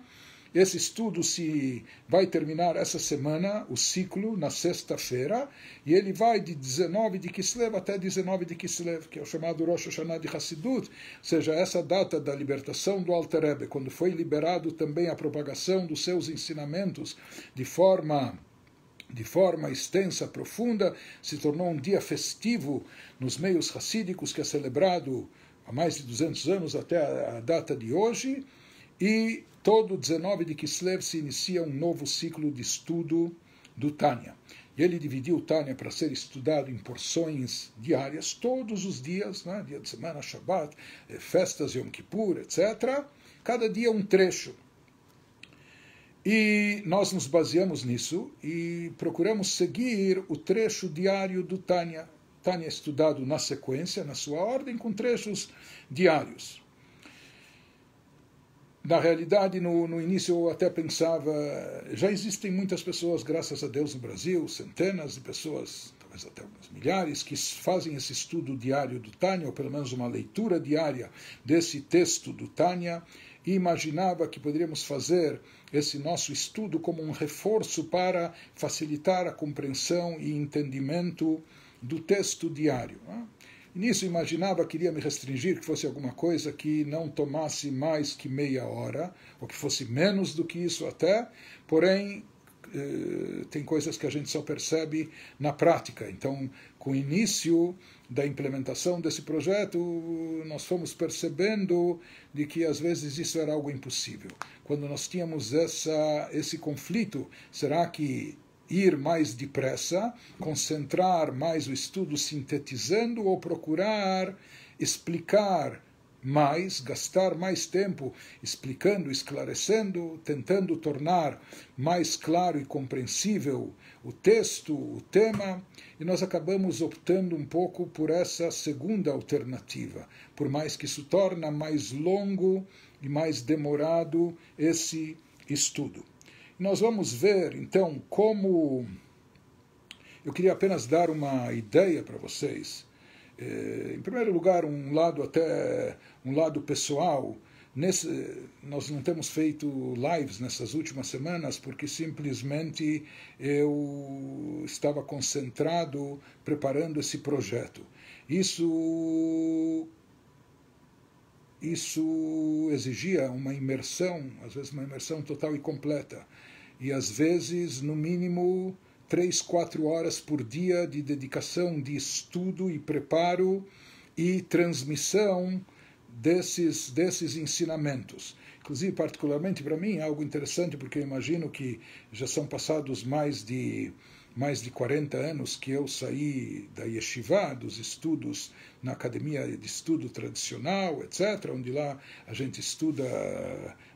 Esse estudo se vai terminar essa semana, o ciclo, na sexta-feira, e ele vai de 19 de Kislev até 19 de Kislev, que é o chamado Rosh Hashanah de Hassidut, ou seja, essa data da libertação do Alter Rebbe, quando foi liberado também a propagação dos seus ensinamentos de forma extensa, profunda, se tornou um dia festivo nos meios hassídicos, que é celebrado há mais de 200 anos até a data de hoje, e todo 19 de Kislev se inicia um novo ciclo de estudo do Tânia. E ele dividiu o Tânia para ser estudado em porções diárias, todos os dias, né? Dia de semana, Shabbat, festas, Yom Kippur, etc. Cada dia um trecho. E nós nos baseamos nisso e procuramos seguir o trecho diário do Tânia. Tânia é estudado na sequência, na sua ordem, com trechos diários. Na realidade, no início eu até pensava, já existem muitas pessoas, graças a Deus, no Brasil, centenas de pessoas, talvez até alguns milhares, que fazem esse estudo diário do Tânia, ou pelo menos uma leitura diária desse texto do Tânia, e imaginava que poderíamos fazer esse nosso estudo como um reforço para facilitar a compreensão e entendimento do texto diário. Nisso imaginava que iria me restringir, que fosse alguma coisa que não tomasse mais que meia hora, ou que fosse menos do que isso até, porém tem coisas que a gente só percebe na prática. Então, com o início da implementação desse projeto, nós fomos percebendo de que às vezes isso era algo impossível. Quando nós tínhamos esse conflito, será que ir mais depressa, concentrar mais o estudo sintetizando ou procurar explicar mais, gastar mais tempo explicando, esclarecendo, tentando tornar mais claro e compreensível o texto, o tema, e nós acabamos optando um pouco por essa segunda alternativa, por mais que isso torna mais longo e mais demorado esse estudo. Nós vamos ver, então, como... Eu queria apenas dar uma ideia para vocês. Em primeiro lugar, um lado pessoal. Nós não temos feito lives nessas últimas semanas porque simplesmente eu estava concentrado preparando esse projeto. Isso exigia uma imersão, às vezes uma imersão total e completa. E às vezes, no mínimo, 3, 4 horas por dia de dedicação, de estudo e preparo e transmissão desses ensinamentos. Inclusive, particularmente para mim, é algo interessante, porque eu imagino que já são passados mais de 40 anos que eu saí da yeshiva, dos estudos na academia de estudo tradicional, etc., onde lá a gente estuda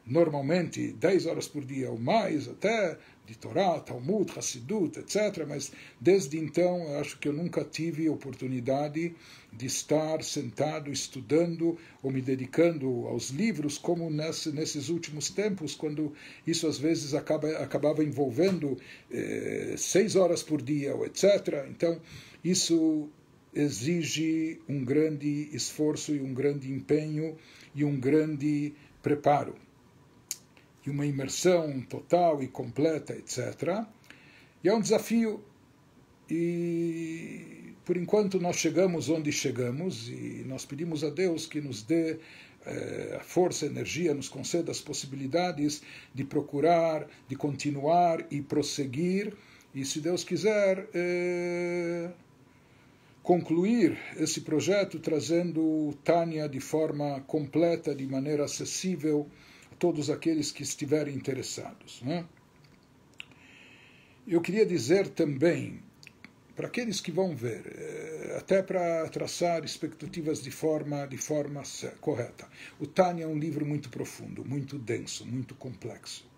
normalmente 10 horas por dia ou mais, até de Torá, Talmud, Hassidut, etc., mas desde então eu acho que eu nunca tive oportunidade de estar sentado estudando ou me dedicando aos livros como nesses últimos tempos, quando isso às vezes acabava envolvendo 6 horas por dia, etc. Então, isso exige um grande esforço e um grande empenho e um grande preparo. E uma imersão total e completa, etc. E é um desafio. E, por enquanto, nós chegamos onde chegamos e nós pedimos a Deus que nos dê a força, a energia, nos conceda as possibilidades de procurar, de continuar e prosseguir. E, se Deus quiser, concluir esse projeto trazendo o Tânia de forma completa, de maneira acessível a todos aqueles que estiverem interessados, né? Eu queria dizer também, para aqueles que vão ver, até para traçar expectativas de forma correta, o Tânia é um livro muito profundo, muito denso, muito complexo.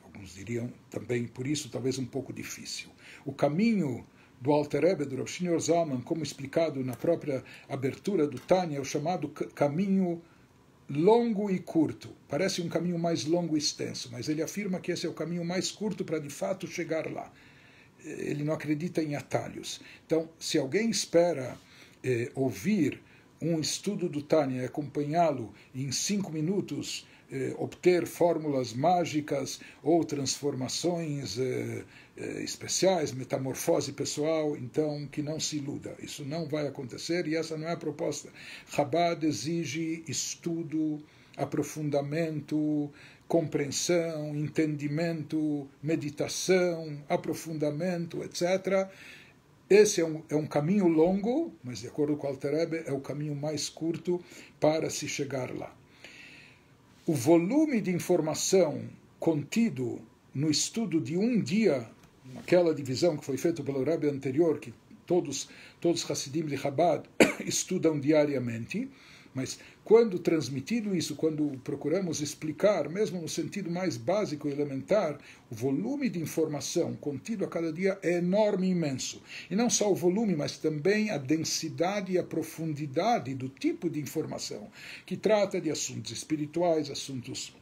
Alguns diriam também, por isso, talvez um pouco difícil. O caminho do Alter Rebbe, do Rav Shneur Zalman, como explicado na própria abertura do Tânia, é o chamado caminho longo e curto. Parece um caminho mais longo e extenso, mas ele afirma que esse é o caminho mais curto para, de fato, chegar lá. Ele não acredita em atalhos. Então, se alguém espera ouvir um estudo do Tânia e acompanhá-lo em 5 minutos, obter fórmulas mágicas ou transformações especiais, metamorfose pessoal, então que não se iluda. Isso não vai acontecer e essa não é a proposta. Chabad exige estudo, aprofundamento, compreensão, entendimento, meditação, aprofundamento, etc. Esse é um caminho longo, mas de acordo com o Alter Rebbe, é o caminho mais curto para se chegar lá. O volume de informação contido no estudo de um dia, naquela divisão que foi feita pelo Rebbe anterior, que todos Hassidim de Chabad estudam diariamente, mas quando transmitido isso, quando procuramos explicar, mesmo no sentido mais básico e elementar, o volume de informação contido a cada dia é enorme e imenso. E não só o volume, mas também a densidade e a profundidade do tipo de informação, que trata de assuntos espirituais, assuntos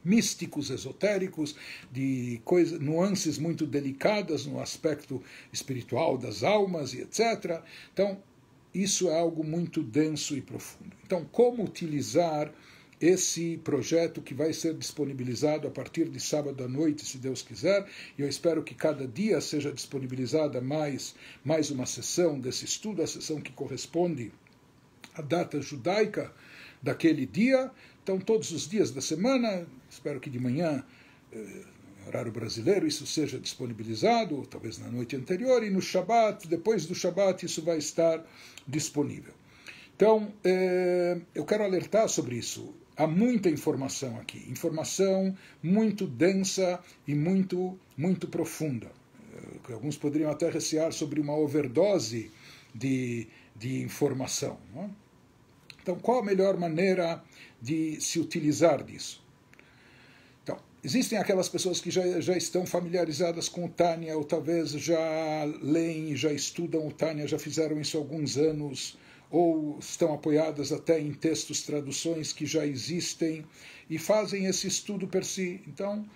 místicos, esotéricos, de nuances muito delicadas no aspecto espiritual das almas e etc. Então, isso é algo muito denso e profundo. Então, como utilizar esse projeto que vai ser disponibilizado a partir de sábado à noite, se Deus quiser, e eu espero que cada dia seja disponibilizada mais uma sessão desse estudo, a sessão que corresponde à data judaica daquele dia. Então, todos os dias da semana, espero que de manhã, horário brasileiro, isso seja disponibilizado, talvez na noite anterior, e no Shabat, depois do Shabat, isso vai estar disponível. Então, eu quero alertar sobre isso. Há muita informação aqui, informação muito densa e muito profunda. Alguns poderiam até recear sobre uma overdose de informação. Não é? Então, qual a melhor maneira de se utilizar disso? Então, existem aquelas pessoas que já estão familiarizadas com o Tânia, ou talvez já leem, já estudam o Tânia, já fizeram isso há alguns anos, ou estão apoiadas até em textos, traduções que já existem, e fazem esse estudo per si. Então,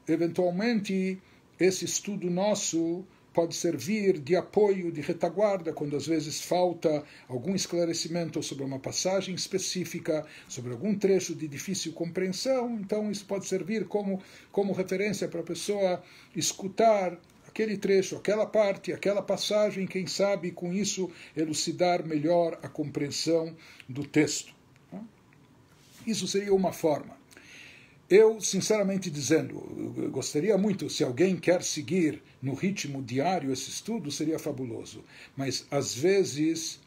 eventualmente, esse estudo nosso pode servir de apoio, de retaguarda, quando às vezes falta algum esclarecimento sobre uma passagem específica, sobre algum trecho de difícil compreensão. Então isso pode servir como referência para a pessoa escutar aquele trecho, aquela parte, aquela passagem, quem sabe com isso elucidar melhor a compreensão do texto. Isso seria uma forma. Eu, sinceramente dizendo, eu gostaria muito, se alguém quer seguir no ritmo diário esse estudo, seria fabuloso. Mas, às vezes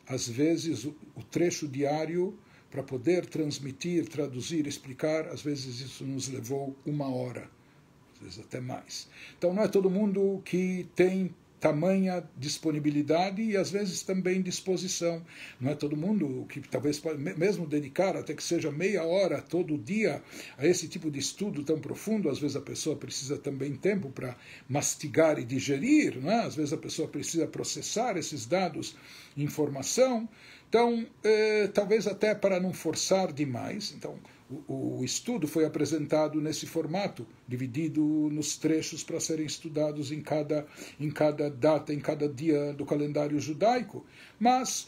o trecho diário, para poder transmitir, traduzir, explicar, às vezes isso nos levou 1 hora, às vezes até mais. Então, não é todo mundo que tem tamanha disponibilidade e às vezes também disposição. Não é todo mundo que talvez pode mesmo dedicar até que seja meia hora todo dia a esse tipo de estudo tão profundo. Às vezes a pessoa precisa também tempo para mastigar e digerir, não é? Às vezes a pessoa precisa processar esses dados, informação. Então, talvez até para não forçar demais. Então, o estudo foi apresentado nesse formato, dividido nos trechos para serem estudados em cada data, em cada dia do calendário judaico. Mas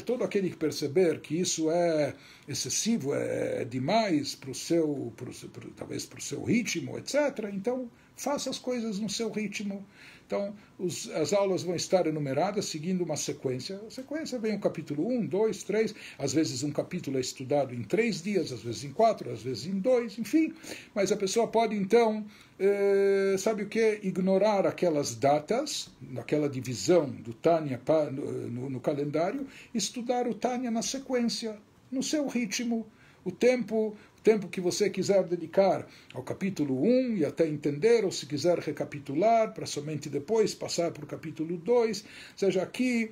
todo aquele que perceber que isso é excessivo, é demais talvez para o seu ritmo, etc., então faça as coisas no seu ritmo. Então, as aulas vão estar enumeradas seguindo uma sequência. A sequência vem o capítulo 1, 2, 3. Às vezes um capítulo é estudado em 3 dias, às vezes em 4, às vezes em 2, enfim. Mas a pessoa pode, então, sabe o que? Ignorar aquelas datas, naquela divisão do Tânia no calendário, estudar o Tânia na sequência, no seu ritmo. O tempo que você quiser dedicar ao capítulo 1 e até entender, ou se quiser recapitular, para somente depois passar para o capítulo 2, seja aqui,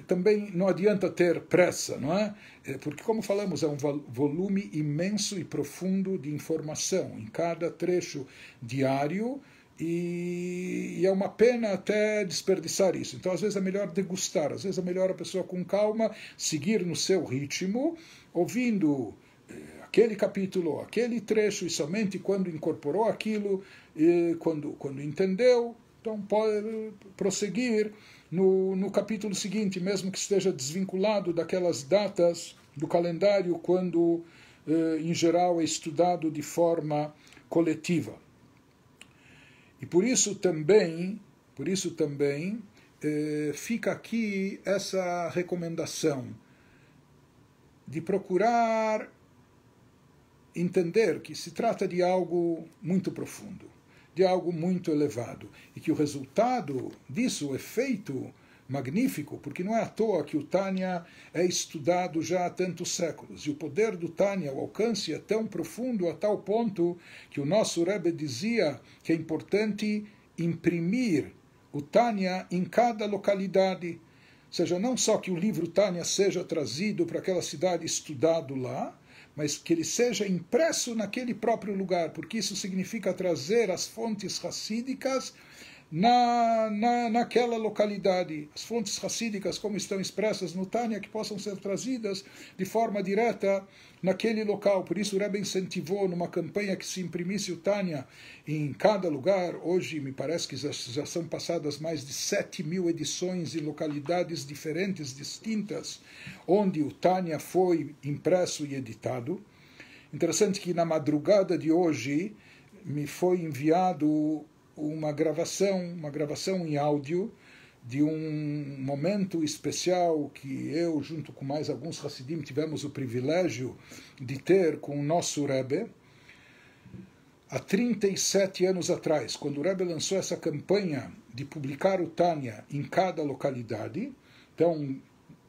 também não adianta ter pressa, não é? Porque, como falamos, é um volume imenso e profundo de informação em cada trecho diário, e é uma pena até desperdiçar isso. Então, às vezes é melhor degustar, às vezes é melhor a pessoa com calma seguir no seu ritmo, ouvindo aquele capítulo, aquele trecho, e somente quando incorporou aquilo, quando entendeu, então pode prosseguir no capítulo seguinte, mesmo que esteja desvinculado daquelas datas do calendário quando, em geral, é estudado de forma coletiva. E por isso também fica aqui essa recomendação de procurar entender que se trata de algo muito profundo, de algo muito elevado, e que o resultado disso, o efeito magnífico, porque não é à toa que o Tânia é estudado já há tantos séculos, e o poder do Tânia, o alcance é tão profundo a tal ponto que o nosso Rebbe dizia que é importante imprimir o Tânia em cada localidade, ou seja, não só que o livro Tânia seja trazido para aquela cidade estudado lá, mas que ele seja impresso naquele próprio lugar, porque isso significa trazer as fontes racídicas naquela localidade. As fontes racídicas, como estão expressas no Tânia, que possam ser trazidas de forma direta naquele local. Por isso o Rebbe incentivou numa campanha que se imprimisse o Tânia em cada lugar. Hoje me parece que já são passadas mais de 7.000 edições em localidades diferentes, distintas, onde o Tânia foi impresso e editado. Interessante que na madrugada de hoje me foi enviado uma gravação em áudio de um momento especial que eu, junto com mais alguns Hassidim, tivemos o privilégio de ter com o nosso Rebbe, há 37 anos atrás, quando o Rebbe lançou essa campanha de publicar o Tânia em cada localidade. Então,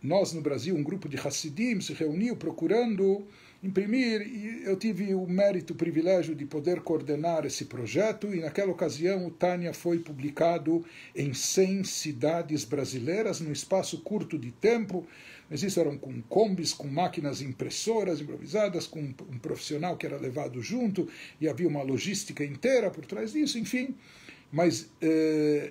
nós no Brasil, um grupo de Hassidim se reuniu procurando imprimir, e eu tive o mérito, o privilégio de poder coordenar esse projeto, e naquela ocasião o Tânia foi publicado em 100 cidades brasileiras, num espaço curto de tempo, mas isso eram com combis, com máquinas impressoras improvisadas, com um profissional que era levado junto, e havia uma logística inteira por trás disso, enfim. Mas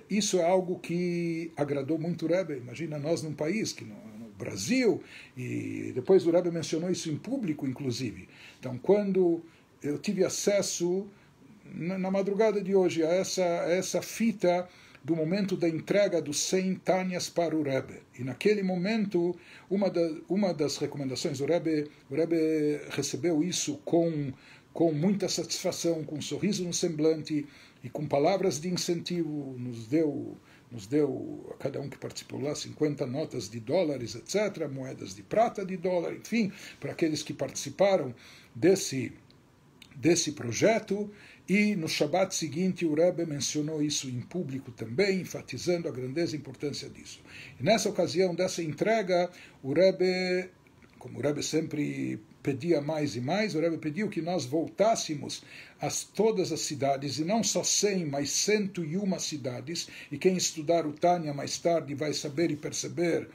isso é algo que agradou muito o Rebbe. Imagina nós num país que no Brasil, e depois o Rebbe mencionou isso em público, inclusive. Então, quando eu tive acesso, na madrugada de hoje, a essa fita do momento da entrega dos 100 Tânias para o Rebbe. E naquele momento, uma das recomendações do Rebbe, o Rebbe recebeu isso com muita satisfação, com um sorriso no semblante e com palavras de incentivo. Nos deu, a cada um que participou lá, 50 notas de dólares, etc., moedas de prata, de dólar, enfim, para aqueles que participaram desse projeto. E no Shabat seguinte o Rebbe mencionou isso em público também, enfatizando a grandeza e importância disso. E nessa ocasião dessa entrega, o Rebbe, como o Rebbe sempre pedia mais e mais, o Rebbe pediu que nós voltássemos a todas as cidades, e não só 100, mas 101 cidades, e quem estudar o Tânia mais tarde vai saber e perceber,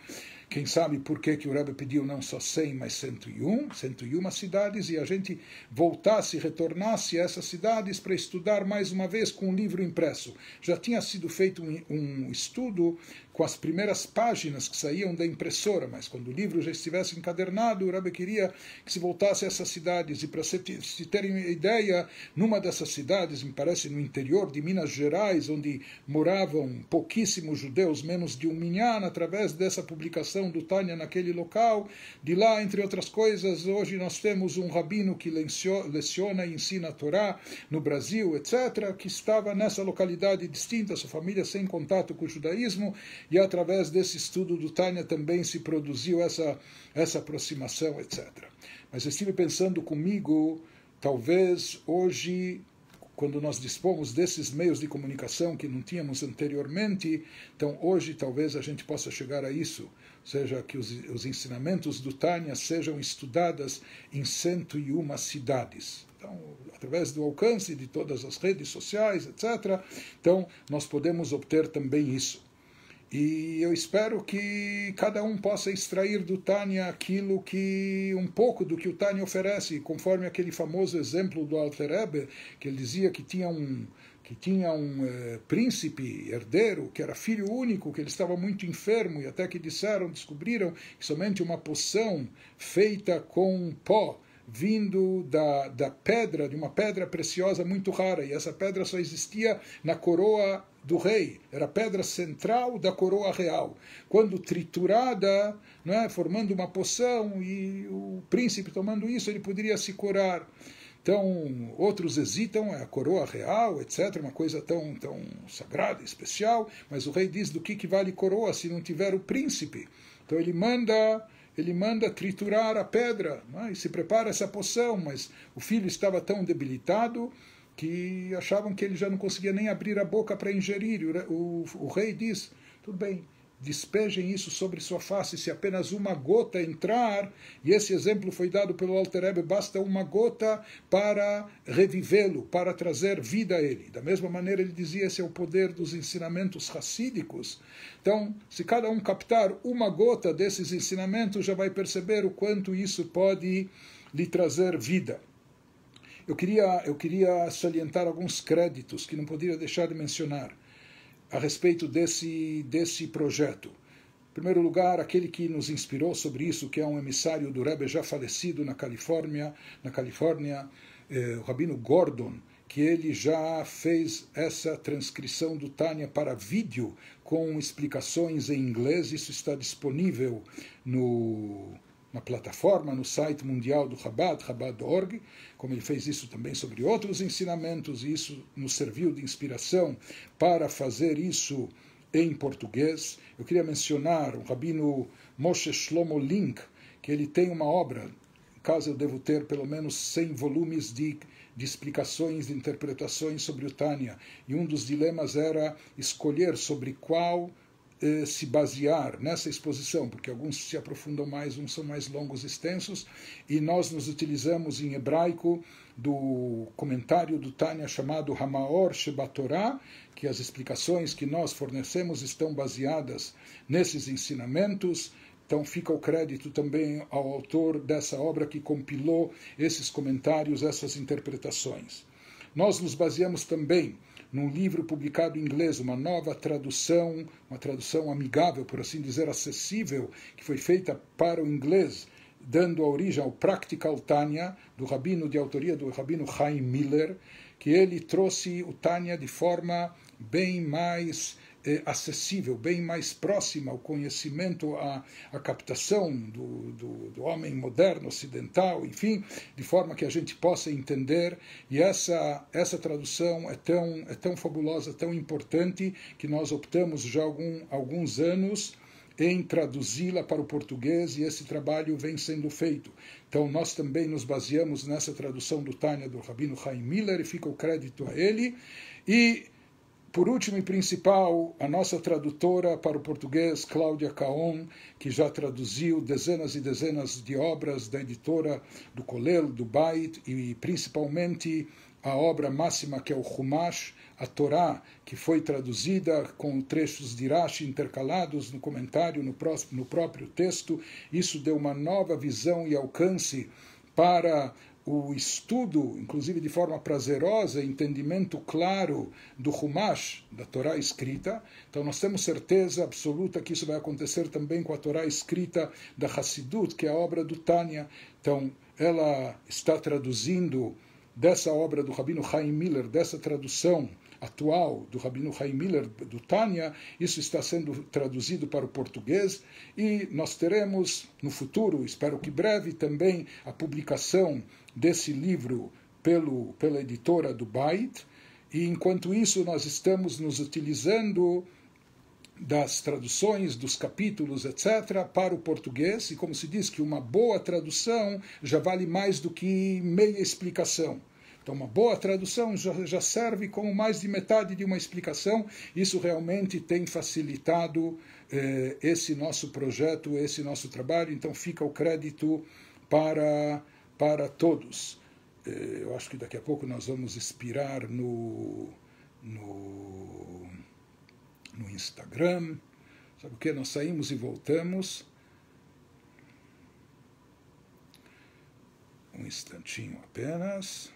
quem sabe por que o Rebbe pediu não só 100, mas 101 cidades, e a gente voltasse, retornasse a essas cidades para estudar mais uma vez com um livro impresso. Já tinha sido feito um estudo com as primeiras páginas que saíam da impressora, mas quando o livro já estivesse encadernado, o Rebbe queria que se voltasse a essas cidades. E para se terem ideia, numa dessas cidades, me parece no interior de Minas Gerais, onde moravam pouquíssimos judeus, menos de um minyan, através dessa publicação do Tânia naquele local, de lá, entre outras coisas, hoje nós temos um rabino que leciona e ensina a Torá no Brasil, etc., que estava nessa localidade distinta, sua família sem contato com o judaísmo, e através desse estudo do Tânia também se produziu essa aproximação, etc. Mas eu estive pensando comigo, talvez hoje, quando nós dispomos desses meios de comunicação que não tínhamos anteriormente, então hoje talvez a gente possa chegar a isso, ou seja, que os ensinamentos do Tânia sejam estudados em 101 cidades. Então, através do alcance de todas as redes sociais, etc., então nós podemos obter também isso. E eu espero que cada um possa extrair do Tânia aquilo que, um pouco do que o Tânia oferece, conforme aquele famoso exemplo do Alter Rebbe, que ele dizia que tinha um príncipe herdeiro, que era filho único, que ele estava muito enfermo, e até que descobriram que somente uma poção feita com pó, vindo da pedra, de uma pedra preciosa muito rara, e essa pedra só existia na coroa do rei, era a pedra central da coroa real. Quando triturada, não é, formando uma poção, e o príncipe tomando isso, ele poderia se curar. Então, outros hesitam, é a coroa real, etc., uma coisa tão sagrada, especial, mas o rei diz do que vale coroa se não tiver o príncipe. Então ele manda triturar a pedra, né, e se prepara essa poção, mas o filho estava tão debilitado que achavam que ele já não conseguia nem abrir a boca para ingerir. O rei diz, tudo bem, despejem isso sobre sua face, se apenas uma gota entrar, e esse exemplo foi dado pelo Alter Rebbe, basta uma gota para revivê-lo, para trazer vida a ele. Da mesma maneira ele dizia, esse é o poder dos ensinamentos racídicos. Então, se cada um captar uma gota desses ensinamentos, já vai perceber o quanto isso pode lhe trazer vida. Eu queria salientar alguns créditos que não poderia deixar de mencionar a respeito desse projeto. Em primeiro lugar, aquele que nos inspirou sobre isso, que é um emissário do Rebbe já falecido na Califórnia, o Rabino Gordon, que ele já fez essa transcrição do Tânia para vídeo com explicações em inglês. Isso está disponível na plataforma, no site mundial do Chabad, Chabad.org, como ele fez isso também sobre outros ensinamentos, e isso nos serviu de inspiração para fazer isso em português. Eu queria mencionar o Rabino Moshe Shlomo Link, que ele tem uma obra, em casa eu devo ter pelo menos 100 volumes de explicações, de interpretações sobre o Tânia, e um dos dilemas era escolher sobre qual se basear nessa exposição, porque alguns se aprofundam mais, uns são mais longos, extensos, e nós nos utilizamos em hebraico do comentário do Tânia chamado Hamaor Shebatorá, que as explicações que nós fornecemos estão baseadas nesses ensinamentos. Então fica o crédito também ao autor dessa obra que compilou esses comentários, essas interpretações. Nós nos baseamos também num livro publicado em inglês, uma nova tradução, uma tradução amigável, por assim dizer, acessível, que foi feita para o inglês, dando a origem ao Practical Tânia, de autoria do Rabino Chaim Miller, que ele trouxe o Tânia de forma bem mais acessível, bem mais próxima ao conhecimento, à captação do homem moderno, ocidental, enfim, de forma que a gente possa entender. E essa tradução é tão fabulosa, tão importante, que nós optamos já há alguns anos em traduzi-la para o português, e esse trabalho vem sendo feito. Então nós também nos baseamos nessa tradução do Tânia do Rabino Chaim Miller, e fica o crédito a ele. E por último e principal, a nossa tradutora para o português, Cláudia Caon, que já traduziu dezenas e dezenas de obras da editora do Kolel, do Bait, e principalmente a obra máxima que é o Chumash, a Torá, que foi traduzida com trechos de Rashi intercalados no comentário, no próprio texto. Isso deu uma nova visão e alcance para o estudo, inclusive de forma prazerosa, entendimento claro do Chumash, da Torá escrita. Então nós temos certeza absoluta que isso vai acontecer também com a Torá escrita da Hassidut, que é a obra do Tânia. Então ela está traduzindo dessa obra do Rabino Chaim Miller, dessa tradução atual do Rabino Chaim Miller, do Tânia, isso está sendo traduzido para o português, e nós teremos no futuro, espero que breve, também a publicação desse livro pela editora do Bait. E enquanto isso nós estamos nos utilizando das traduções, dos capítulos, etc., para o português, e como se diz que uma boa tradução já vale mais do que meia explicação. Então, uma boa tradução já serve como mais de metade de uma explicação. Isso realmente tem facilitado esse nosso projeto, esse nosso trabalho. Então, fica o crédito para todos. Eu acho que daqui a pouco nós vamos expirar no Instagram. Sabe o que? Nós saímos e voltamos. Um instantinho apenas.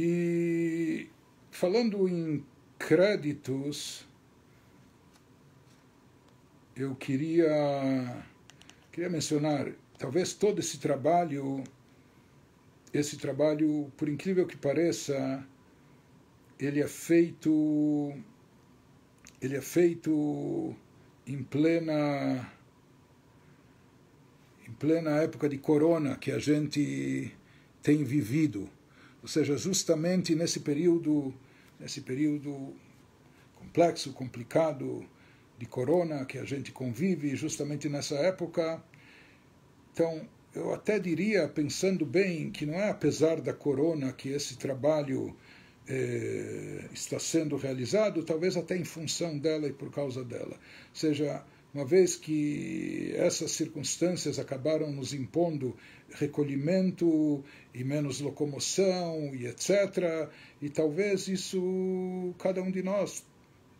E falando em créditos, eu queria mencionar, talvez todo esse trabalho esse trabalho, por incrível que pareça, ele é feito em plena época de corona que a gente tem vivido, ou seja, justamente nesse período complexo, complicado de corona que a gente convive, justamente nessa época. Então, eu até diria, pensando bem, que não é apesar da corona que esse trabalho está sendo realizado, talvez até em função dela e por causa dela. Ou seja, uma vez que essas circunstâncias acabaram nos impondo recolhimento e menos locomoção e etc., e talvez isso, cada um de nós,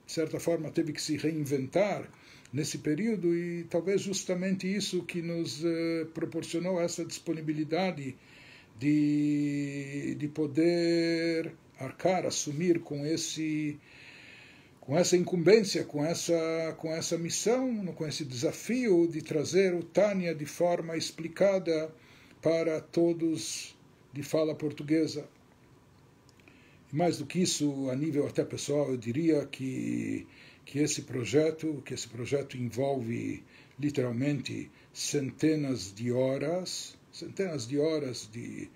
de certa forma, teve que se reinventar nesse período, e talvez justamente isso que nos proporcionou essa disponibilidade de poder arcar, assumir com essa incumbência, com essa missão, com esse desafio de trazer o Tânia de forma explicada para todos de fala portuguesa. E mais do que isso, a nível até pessoal, eu diria que esse projeto envolve literalmente centenas de horas de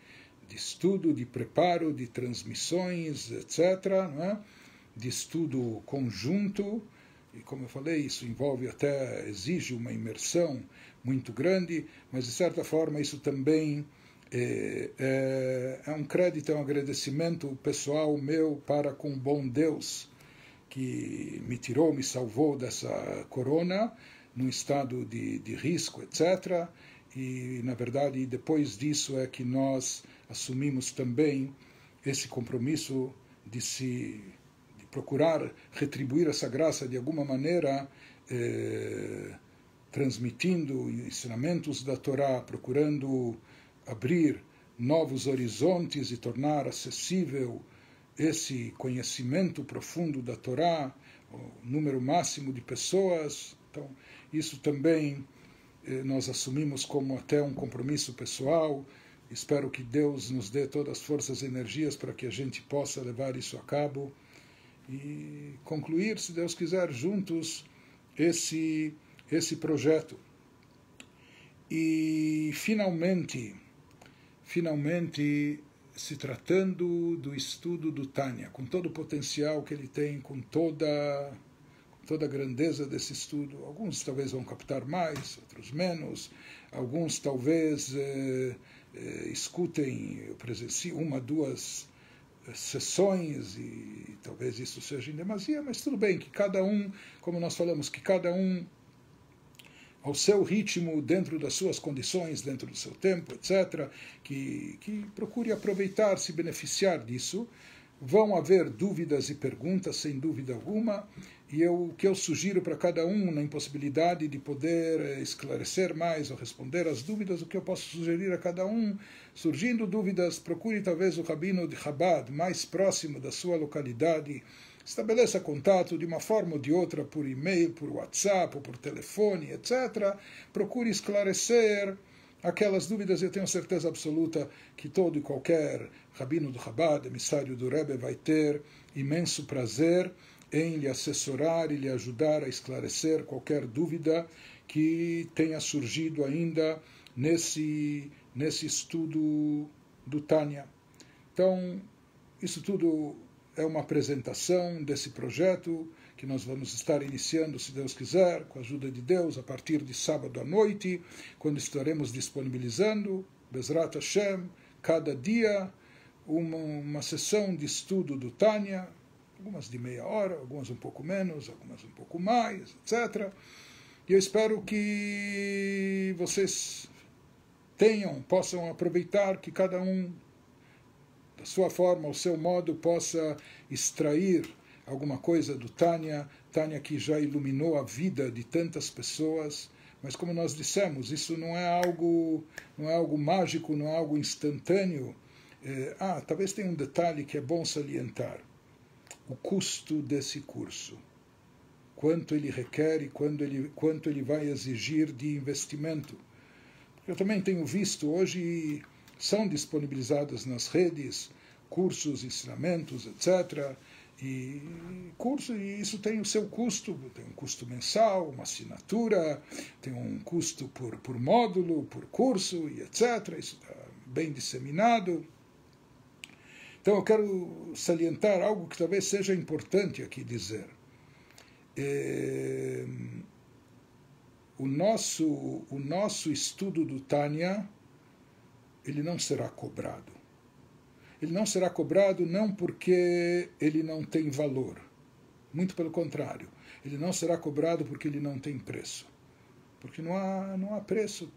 estudo, de preparo, de transmissões, etc., não é? De estudo conjunto, e como eu falei, isso exige uma imersão muito grande, mas de certa forma isso também é um crédito, é um agradecimento pessoal meu para com o bom Deus, que me tirou, me salvou dessa corona, num estado de risco, etc., e, na verdade, depois disso é que nós assumimos também esse compromisso de procurar retribuir essa graça de alguma maneira, transmitindo ensinamentos da Torá, procurando abrir novos horizontes e tornar acessível esse conhecimento profundo da Torá, o número máximo de pessoas. Então, isso também nós assumimos como até um compromisso pessoal. Espero que Deus nos dê todas as forças e energias para que a gente possa levar isso a cabo e concluir, se Deus quiser, juntos esse projeto. E finalmente, se tratando do estudo do Tânia, com todo o potencial que ele tem, com toda a grandeza desse estudo. Alguns talvez vão captar mais, outros menos. Alguns talvez escutem, eu presencio 1, 2 sessões, e talvez isso seja em demasia, mas tudo bem, que cada um, como nós falamos, que cada um ao seu ritmo, dentro das suas condições, dentro do seu tempo, etc., que procure aproveitar, se beneficiar disso. Vão haver dúvidas e perguntas, sem dúvida alguma, e o que eu sugiro para cada um, na impossibilidade de poder esclarecer mais ou responder às dúvidas, o que eu posso sugerir a cada um, surgindo dúvidas, procure talvez o rabino de Chabad mais próximo da sua localidade, estabeleça contato de uma forma ou de outra, por e-mail, por WhatsApp, ou por telefone, etc. Procure esclarecer aquelas dúvidas. Eu tenho certeza absoluta que todo e qualquer rabino do Chabad, emissário do Rebbe, vai ter imenso prazer em lhe assessorar e lhe ajudar a esclarecer qualquer dúvida que tenha surgido ainda nesse estudo do Tânia. Então, isso tudo é uma apresentação desse projeto que nós vamos estar iniciando, se Deus quiser, com a ajuda de Deus, a partir de sábado à noite, quando estaremos disponibilizando, Bezrat Hashem, cada dia, uma sessão de estudo do Tânia, algumas de meia hora, algumas um pouco menos, algumas um pouco mais, etc. E eu espero que vocês possam aproveitar, que cada um, da sua forma, ao seu modo, possa extrair alguma coisa do Tânia que já iluminou a vida de tantas pessoas, mas como nós dissemos, isso não é algo mágico, não é algo instantâneo. Talvez tenha um detalhe que é bom salientar: o custo desse curso, quanto ele requer e quanto ele vai exigir de investimento. Eu também tenho visto hoje são disponibilizadas nas redes, cursos, ensinamentos, etc., e isso tem o seu custo, tem um custo mensal, uma assinatura, tem um custo por módulo, por curso, e etc. Isso está bem disseminado. Então eu quero salientar algo que talvez seja importante aqui dizer. O nosso estudo do Tânia, ele não será cobrado. Ele não será cobrado não porque ele não tem valor. Muito pelo contrário. Ele não será cobrado porque ele não tem preço. Porque não há preço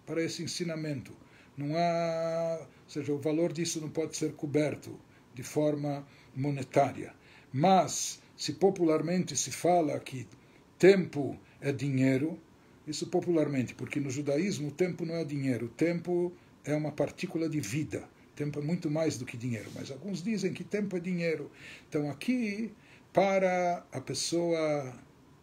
para esse ensinamento. Ou seja, o valor disso não pode ser coberto de forma monetária. Mas, se popularmente se fala que tempo é dinheiro, isso popularmente, porque no judaísmo o tempo não é dinheiro, o tempo é uma partícula de vida. Tempo é muito mais do que dinheiro, mas alguns dizem que tempo é dinheiro. Então aqui, para a pessoa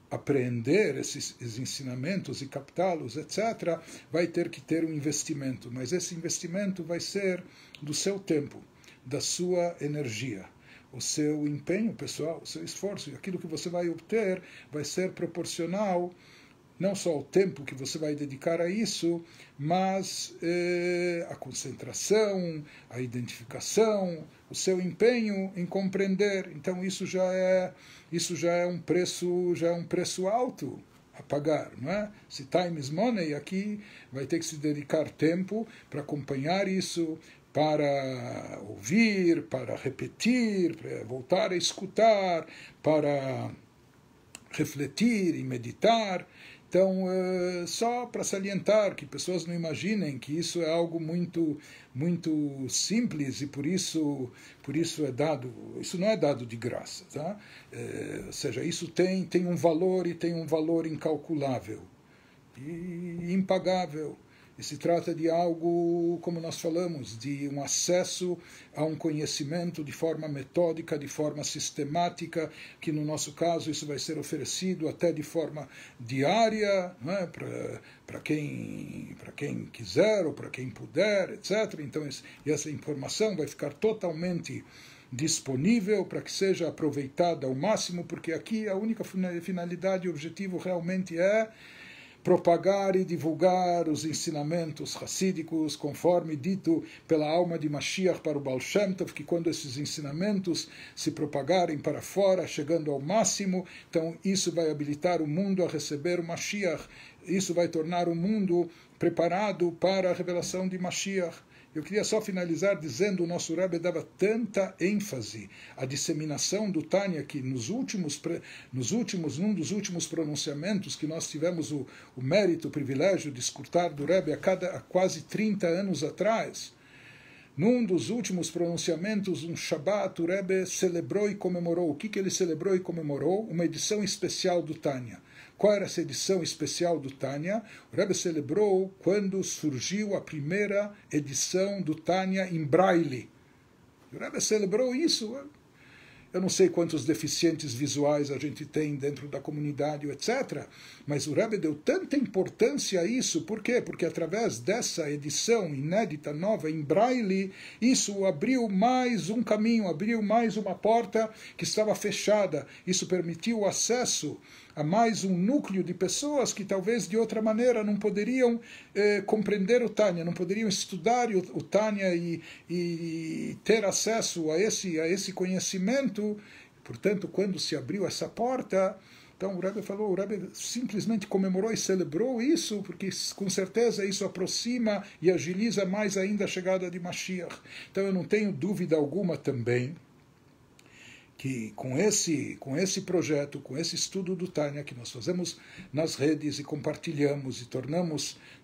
apreender esses ensinamentos e captá-los, etc., vai ter que ter um investimento, mas esse investimento vai ser do seu tempo, da sua energia, o seu empenho pessoal, o seu esforço, e aquilo que você vai obter vai ser proporcional não só ao tempo que você vai dedicar a isso, mas a concentração, a identificação, o seu empenho em compreender. Então isso já é um preço alto a pagar, não é? Se time is money, aqui vai ter que se dedicar tempo para acompanhar isso, para ouvir, para repetir, para voltar a escutar, para refletir e meditar. Então, só para salientar que pessoas não imaginem que isso é algo muito simples e por isso é dado, isso não é dado de graça, tá? Ou seja, isso tem um valor e tem um valor incalculável e impagável. E se trata de algo, como nós falamos, de um acesso a um conhecimento de forma metódica, de forma sistemática, que no nosso caso isso vai ser oferecido até de forma diária, né, para quem quiser ou para quem puder, etc. Então, essa informação vai ficar totalmente disponível para que seja aproveitada ao máximo, porque aqui a única finalidade e objetivo realmente é propagar e divulgar os ensinamentos racídicos, conforme dito pela alma de Mashiach para o Baal Shem Tov, que quando esses ensinamentos se propagarem para fora, chegando ao máximo, então isso vai habilitar o mundo a receber o Mashiach, isso vai tornar o mundo preparado para a revelação de Mashiach. Eu queria só finalizar dizendo, o nosso Rebbe dava tanta ênfase à disseminação do Tânia, que num dos últimos pronunciamentos que nós tivemos o mérito, o privilégio de escutar do Rebbe há quase 30 anos atrás, num dos últimos pronunciamentos, um Shabbat, o Rebbe celebrou e comemorou. O que ele celebrou e comemorou? Uma edição especial do Tânia. Qual era essa edição especial do Tânia? O Rebbe celebrou quando surgiu a primeira edição do Tânia em Braille. O Rebbe celebrou isso. Eu não sei quantos deficientes visuais a gente tem dentro da comunidade, etc. Mas o Rebbe deu tanta importância a isso. Por quê? Porque através dessa edição inédita, nova, em Braille, isso abriu mais um caminho, abriu mais uma porta que estava fechada. Isso permitiu o acesso a mais um núcleo de pessoas que talvez de outra maneira não poderiam compreender o Tânia, não poderiam estudar o Tânia e ter acesso a esse conhecimento. Portanto, quando se abriu essa porta, então o Rebbe simplesmente comemorou e celebrou isso, porque com certeza isso aproxima e agiliza mais ainda a chegada de Mashiach. Então eu não tenho dúvida alguma também que com esse projeto, com esse estudo do Tânia que nós fazemos nas redes e compartilhamos e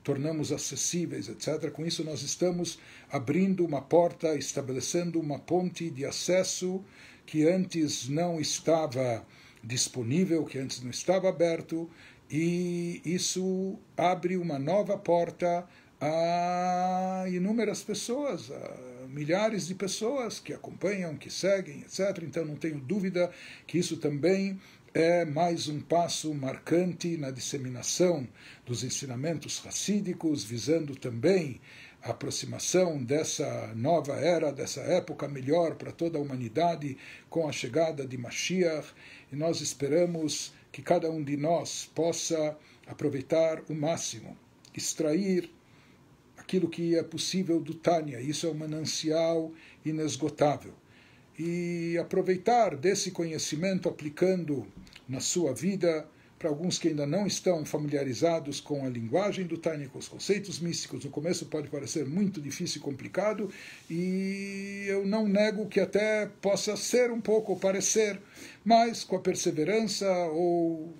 tornamos acessíveis, etc., com isso nós estamos abrindo uma porta, estabelecendo uma ponte de acesso que antes não estava disponível, que antes não estava aberto, e isso abre uma nova porta a inúmeras pessoas, a milhares de pessoas que acompanham, que seguem, etc. Então não tenho dúvida que isso também é mais um passo marcante na disseminação dos ensinamentos racídicos, visando também a aproximação dessa nova era, dessa época melhor para toda a humanidade, com a chegada de Mashiach, e nós esperamos que cada um de nós possa aproveitar o máximo, extrair aquilo que é possível do Tânia, isso é um manancial inesgotável, e aproveitar desse conhecimento aplicando na sua vida. Para alguns que ainda não estão familiarizados com a linguagem do Tânia, com os conceitos místicos, no começo pode parecer muito difícil e complicado, e eu não nego que até possa ser um pouco, ou parecer, mas com a perseverança, ou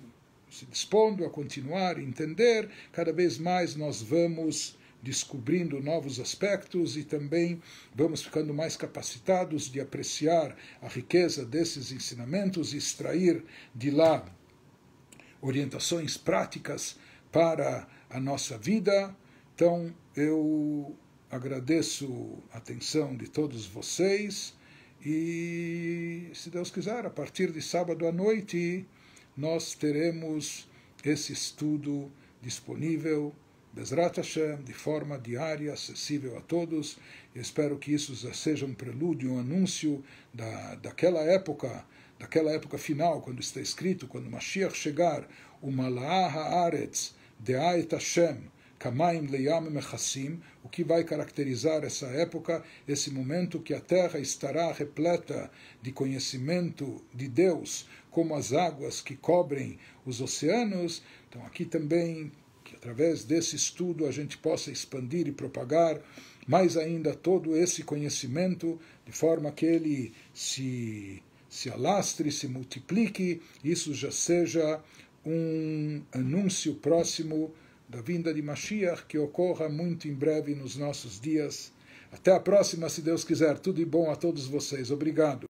se dispondo a continuar a entender, cada vez mais nós vamos descobrindo novos aspectos e também vamos ficando mais capacitados de apreciar a riqueza desses ensinamentos e extrair de lá orientações práticas para a nossa vida. Então, eu agradeço a atenção de todos vocês e, se Deus quiser, a partir de sábado à noite, nós teremos esse estudo disponível, Bezrat Hashem, de forma diária, acessível a todos. Eu espero que isso seja um prelúdio, um anúncio daquela época final, quando está escrito, quando Mashiach chegar, o Mala'ah ha'aretz de'ayet Hashem kamaim leyam mechassim, o que vai caracterizar essa época, esse momento que a terra estará repleta de conhecimento de Deus, como as águas que cobrem os oceanos. Então aqui também, que através desse estudo a gente possa expandir e propagar mais ainda todo esse conhecimento, de forma que ele se alastre, se multiplique, isso já seja um anúncio próximo da vinda de Mashiach, que ocorra muito em breve nos nossos dias. Até a próxima, se Deus quiser. Tudo de bom a todos vocês. Obrigado.